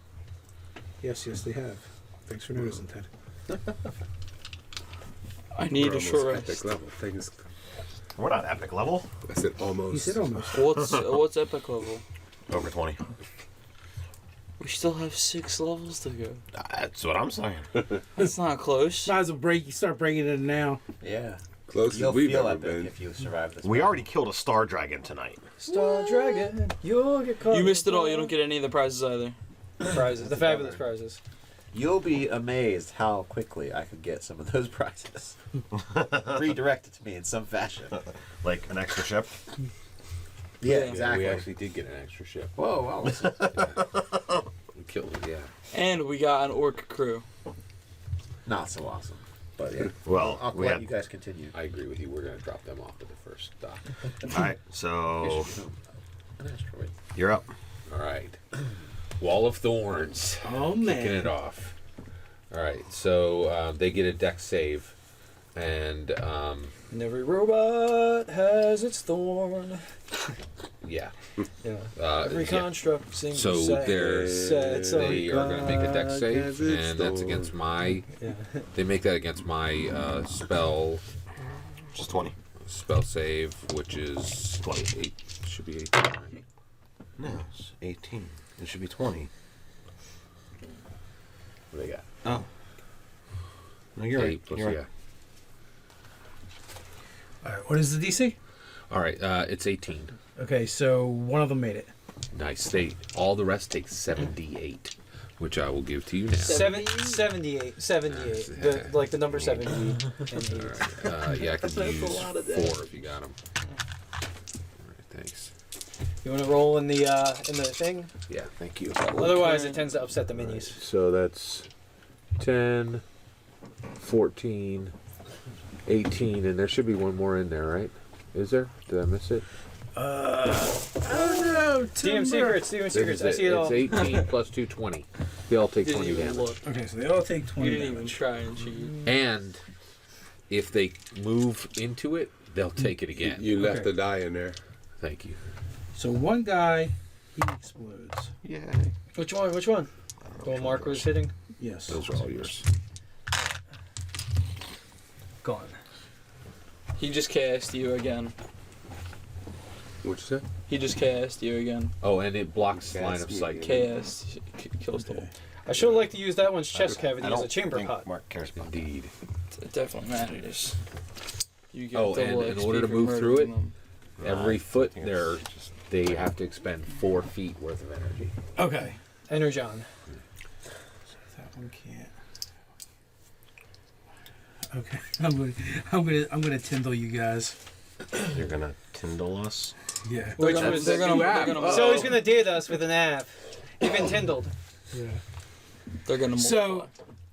Yes, they have. Thanks for noticing, Ted. I need a short Epic rest. level. Things. We're not epic level. I said almost. He said almost. What's epic level? Over 20. We still have 6 levels to go. That's what I'm saying. That's not close. Might as well start breaking it now. Yeah. Closest You'll we've feel ever epic been. if you survive this. We battle. already killed a star dragon tonight. Star Dragon, you'll get caught. You missed it all. You don't get any of the prizes either. prizes. The fabulous prizes. You'll be amazed how quickly I could get some of those prizes. Redirected to me in some fashion. Like an extra ship. Yeah, Yeah, exactly. We actually did get an extra ship. Whoa, wow. Listen. We killed it, yeah. And we got an orc crew. Not so awesome. But yeah. Well, I'll we let had. you guys continue. I agree with you. We're going to drop them off to the first dock. Alright, so An asteroid. you're up. All right. Wall of Thorns. Oh Kicking man. it off. All right. So they get a deck save. And, And every robot has its thorn. yeah. Yeah. yeah. Every construct seems So to say, they are going to make a deck save, has its and that's thorn. against my. Yeah. They make that against my spell Just 20. save, which is 8. Should be 18. Right? No, it's 18. It should be 20. What do they got? Oh. No, you're 8 right. plus, You're right. yeah. All right. What is the DC? All right, it's 18. Okay, so one of them made it. Nice. All the rest take 78, which I will give to you now. 78. Like the number 70 and 8. Yeah, I can use 4 if you got them. All right, thanks. You want to roll in the thing? Yeah, thank you. Otherwise, it tends to upset the minis. So that's 10, 14, 18, and there should be one more in there, right? Is there? Did I miss it? I don't know. DM secrets. I see it all. It's 18 plus 2, 20. They all take Didn't 20 even damage. look. Okay, so they all take 20 You didn't even damage. try and cheat. And if they move into it, they'll take it again. You left Okay. the die in there. Thank you. So one guy, he explodes. Yay. Which one? The one Mark was hitting? Yes. Those are all yours. Gone. He just cast you again. What'd you say? He just cast you again. Oh, and it blocks Cast line of me sight. again. Cast. Kills the whole. I should like to use that one's chest I cavity as a don't chamber think pot. Mark cares about Indeed. It definitely matters. You get Oh, and double in XP order to for move through it, murdering them. Every foot think there, it's just- they have to expend 4 feet worth of energy. Okay. Energon. That one can't. Okay. I'm gonna Tyndall you guys. You're gonna Tyndall us? Yeah. Which That's was the new app. So he's gonna date us with an app. You've been Tyndalled. Yeah. They're gonna multiply. So,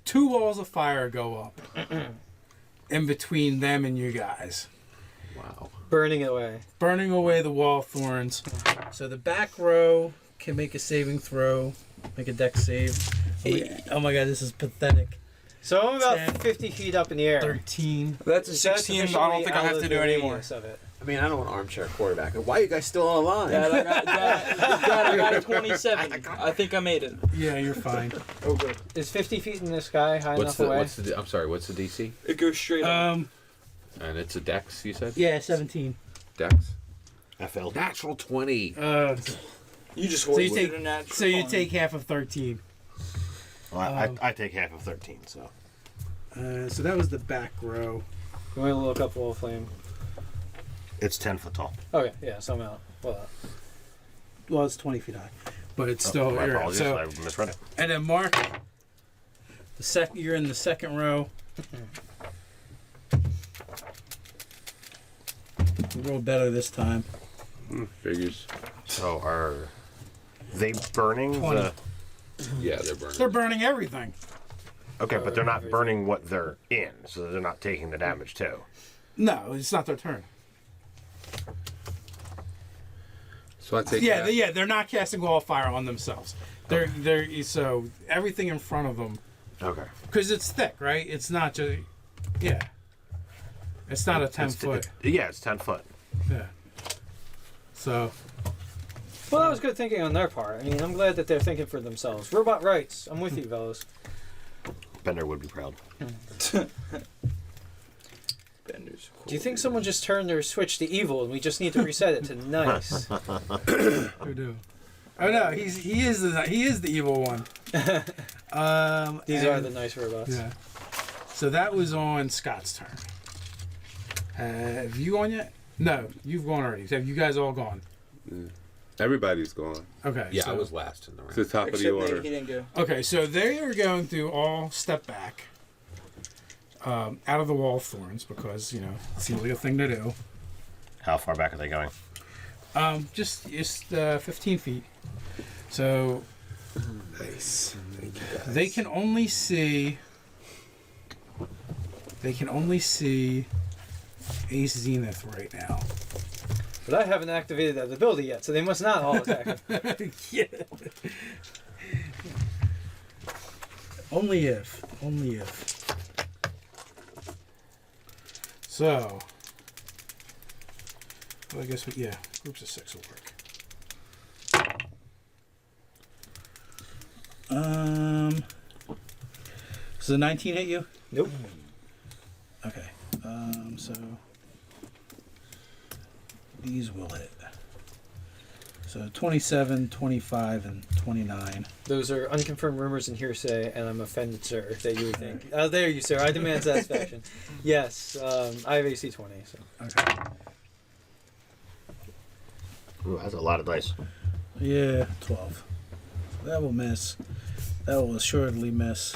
2 walls of fire go up in between them and you guys, Wow. Burning it away. burning away the wall thorns. So the back row can make a saving throw, make a dex save. Oh my god, this is pathetic. So I'm about 10, 50 feet up in the air. 13. That's a So that's 16. I don't think I have to do anymore. officially out of the radius of it. I mean, I don't want armchair quarterback. Why are you guys still on the line? Dad, I got a 27. I think I made it. Yeah, you're fine. Oh, good. Is 50 feet in the sky high What's enough the away? I'm sorry, what's the DC? It goes straight up. And it's a dex, you said? Yeah, 17. Dex? I failed. Natural 20. You just so you wasted take a natural so you 20. take half of 13. Well, I take half of 13, so. So that was the back row. You want to look up wall flame? It's 10 foot tall. Okay, yeah, somehow. Well, Well, it's 20 feet high, but it's still My you're- apologies, so. I misread it. And then Mark, you're in the second row. You rolled better this time. Figures. So are they burning 20. the... Yeah, they're burning. They're burning everything. Okay, but they're not burning what they're in, so they're not taking the damage too. No, it's not their turn. So I take Yeah, that. they're not casting wall of fire on themselves. They're so everything in front of them, Okay. because it's thick, right? It's not just It's not a 10-foot. Yeah, it's 10 foot. Yeah. So well, that was good thinking on their part. I mean, I'm glad that they're thinking for themselves. Robot rights. I'm with you, fellas. Bender would be proud. Bender's cool. Do you think someone just turned their switch to evil and we just need to reset it to nice? who do? Oh no, he is the evil one. These are the nice robots. Yeah. So that was on Scott's turn. Have you gone yet? No, you've gone already. Have you guys all gone? Everybody's gone. Okay. Yeah, so, I was last in the It's the round. top of the Except order. Nate, he didn't go. Okay, so they are going to all step back out of the wall of thorns because it seems like a thing to do. How far back are they going? Just 15 feet. So Nice. Thank you guys. they can only see. Ace Zenith right now. But I haven't activated that ability yet, so they must not all attack him. Yeah. Only if. So. Well, I guess groups of 6 will work. Does the 19 hit you? Nope. Okay. So these will hit. So 27, 25, and 29. Those are unconfirmed rumors and hearsay, and I'm offended, sir, that you would think. Oh, there you, sir. I demand satisfaction. Yes, I have AC 20. So. Okay. Ooh, that's a lot of dice. Yeah, 12. So that will miss. That will assuredly miss.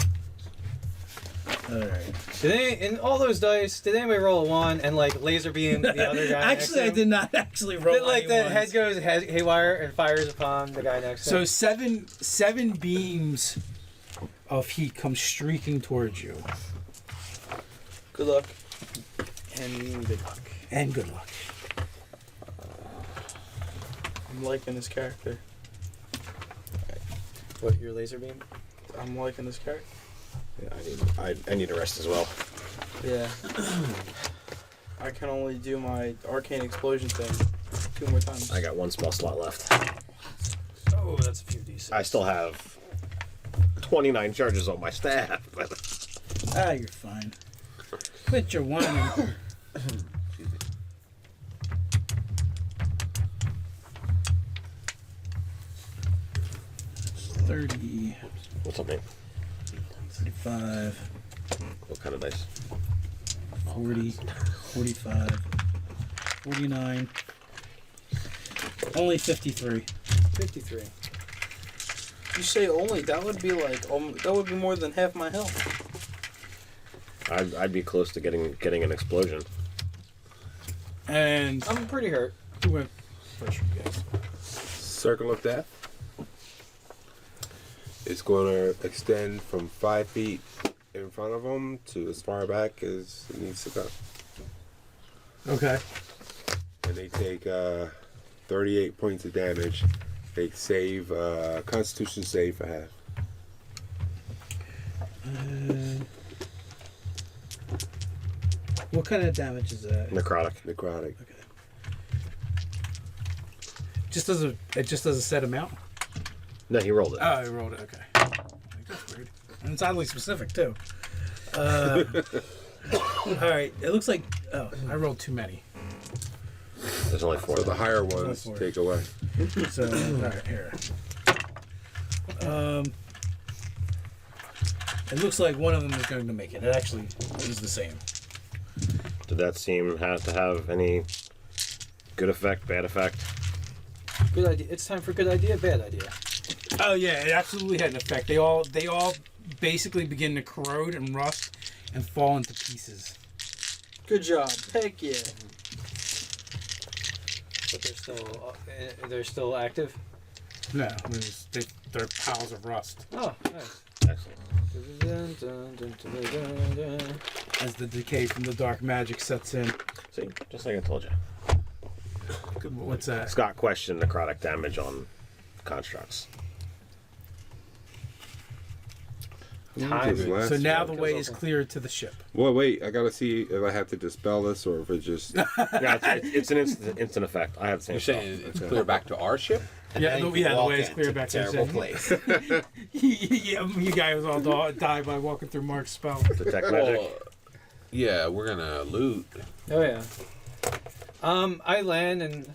Alright. In all those dice, did anybody roll a 1 and laser beam the other guy? Actually, I did not actually roll. Like the any head ones. goes haywire and fires upon the guy next to So him. seven beams of heat come streaking towards you. Good luck. And good luck. And good luck. I'm liking this character. What, your laser beam? I'm liking this character. Yeah, I need a rest as well. Yeah. I can only do my arcane explosion thing 2 more times. I got 1 spell slot left. Oh, that's a few D6. I still have 29 charges on my staff. You're fine. Quit your whining. Excuse 30, What's up, mate? 35, What kind of dice? 40, 45, 49. Only 53. 53. You say only? That would be like that would be more than half my health. I'd be close to getting an explosion. And I'm pretty hurt. who went first from you guys? Circle of Death. It's going to extend from 5 feet in front of them to as far back as it needs to go. Okay. And they take 38 points of damage. They save Constitution save for half. What kind of damage is that? Necrotic. Necrotic. Okay. It just does a set amount? No, he rolled it. Oh, I rolled it. Okay. That's weird. And it's oddly specific too. All right. It looks like I rolled too many. There's only 4 So of the them. higher ones Four. take away. So all right, here. It looks like one of them is going to make it. It actually is the same. Did that seem to have any good effect, bad effect? Good idea. It's time for good idea, bad idea. Oh yeah, it absolutely had an effect. They all basically begin to corrode and rust and fall into pieces. Good job. Heck yeah. But they're still active. No, they're piles of rust. Oh, nice. Excellent. As the decay from the dark magic sets in. See, just like I told you. What's that? Scott questioned necrotic damage on constructs. Time. So now the way is clear to the ship. Well, wait. I gotta see if I have to dispel this or if it just. Yeah, it's an instant effect. I have the same You're spell. saying it's clear back to our ship? Yeah, the way is clear back to the terrible ship. place. Yeah, you guys all die by walking through Mark's spell. Detect magic. Well, yeah, we're gonna loot. Oh yeah. I land and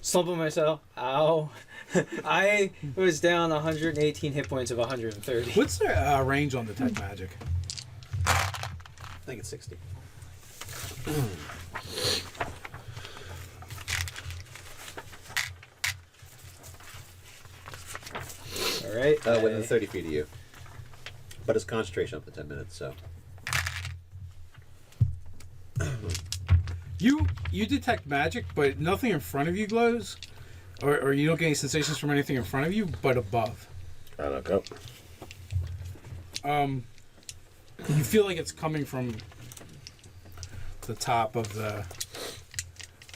slump on myself. Ow. I was down 118 hit points of 130. What's the range on detect magic? I think it's 60. All right. Within 30 feet of you. But it's concentration up to 10 minutes, so. You detect magic, but nothing in front of you glows, or you don't get any sensations from anything in front of you, but above. I look up. You feel like it's coming from the top of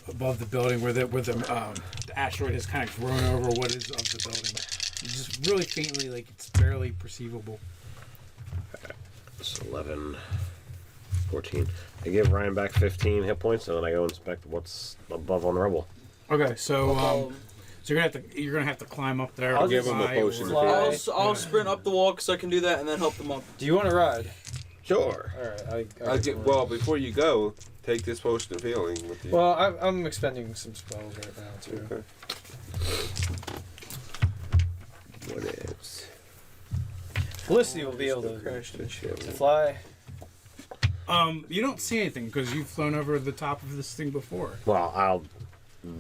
above the building where the asteroid has kind of grown over what is of the building. It's just really faintly, like it's barely perceivable. It's 11, 14. I give Ryan back 15 hit points, and then I go inspect what's above on rubble. Okay, so you're gonna have to climb up there. I'll give him a fly potion or- to fly. I'll sprint up the wall because I can do that and then help them up. Do you want to ride? Sure. All right. Well, before you go, take this potion of healing with you. Well, I'm expending some spells right now too. Okay. What is? Felicity will be able to Crash the ship. fly. You don't see anything because you've flown over the top of this thing before. Well, I'll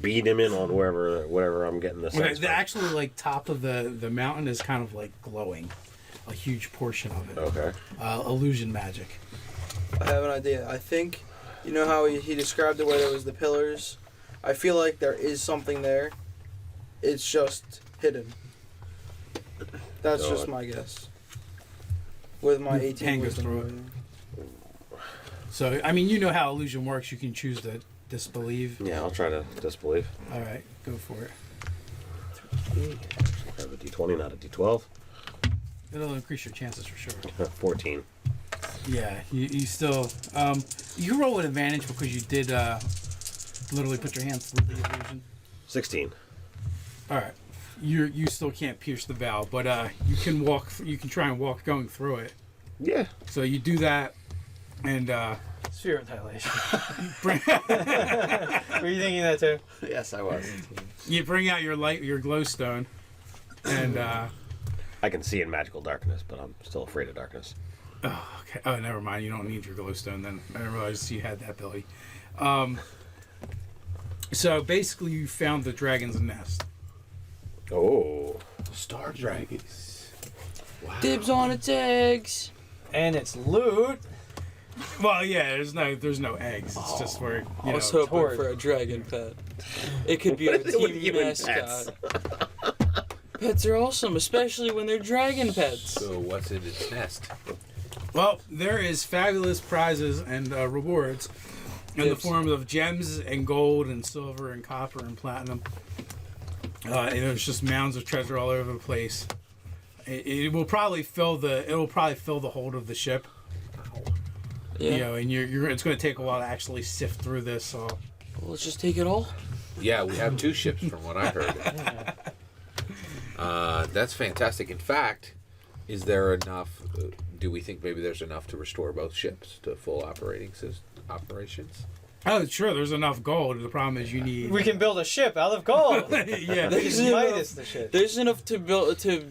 beat him in on whatever I'm getting this. Okay, the actual like top of the mountain is kind of like glowing, a huge portion of it. Okay. Illusion magic. I have an idea. I think, you know how he described it where there was the pillars? I feel like there is something there. It's just hidden. That's So just my guess. With my Your 18 hand goes wisdom. through it. So I mean, you know how illusion works. You can choose to disbelieve. Yeah, I'll try to disbelieve. All right, go for it. I have a D20, not a D12. It'll increase your chances for sure. 14. Yeah, you still you roll with advantage because you did literally put your hands through the illusion. 16. All right, you still can't pierce the veil, but you can walk. You can try and walk going through it. Yeah. So you do that, and Sphere of dilation. bring, Were you thinking that too? Yes, I was. you bring out your glowstone, and I can see in magical darkness, but I'm still afraid of darkness. Oh, okay. Oh, never mind. You don't need your glowstone then. I didn't realize you had that ability. So basically, you found the dragon's nest. Oh. Star dragons. Dibs on its eggs. And it's loot. Well, yeah. There's no eggs. It's just where I you was know. hoping Tord. for a dragon pet. It could be our What is it with team you and mascot. Pets are awesome, especially when they're dragon pets. So what's in its nest? Well, there is fabulous prizes and rewards in the Dibs. form of gems and gold and silver and copper and platinum. And there's just mounds of treasure all over the place. It will probably fill the hold of the ship. Yeah. You know, and it's going to take a while to actually sift through this. So Well, let's just take it all. Yeah, we have 2 ships from what I heard. That's fantastic. In fact, is there enough? Do we think maybe there's enough to restore both ships to full operations? oh, sure, there's enough gold. The problem is you need. We can build a ship out of gold. yeah. There's Minus enough, the ship. there's enough to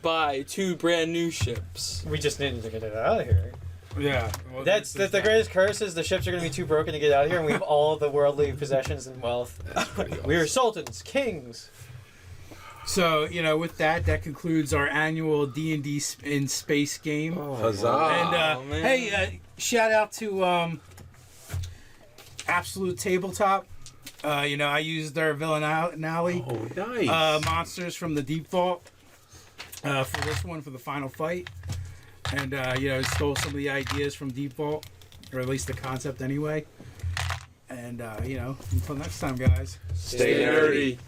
buy 2 brand new ships. We just needed to get it out of here. Yeah. Well, That's this is the greatest curse is the ships are going to be too broken to get out of here, and we have all the worldly possessions and wealth. That's pretty awesome. We are sultans, kings. So, you know, with that concludes our annual D&D in space game. Huzzah! And Oh, man. hey, shout out to Absolute Tabletop. You know, I used their Villanelli Oh, nice. monsters from the Deep Vault for this one, for the final fight. And, you know, stole some of the ideas from Deep Vault, or at least the concept anyway. And, you know, until next time, guys. Stay nerdy.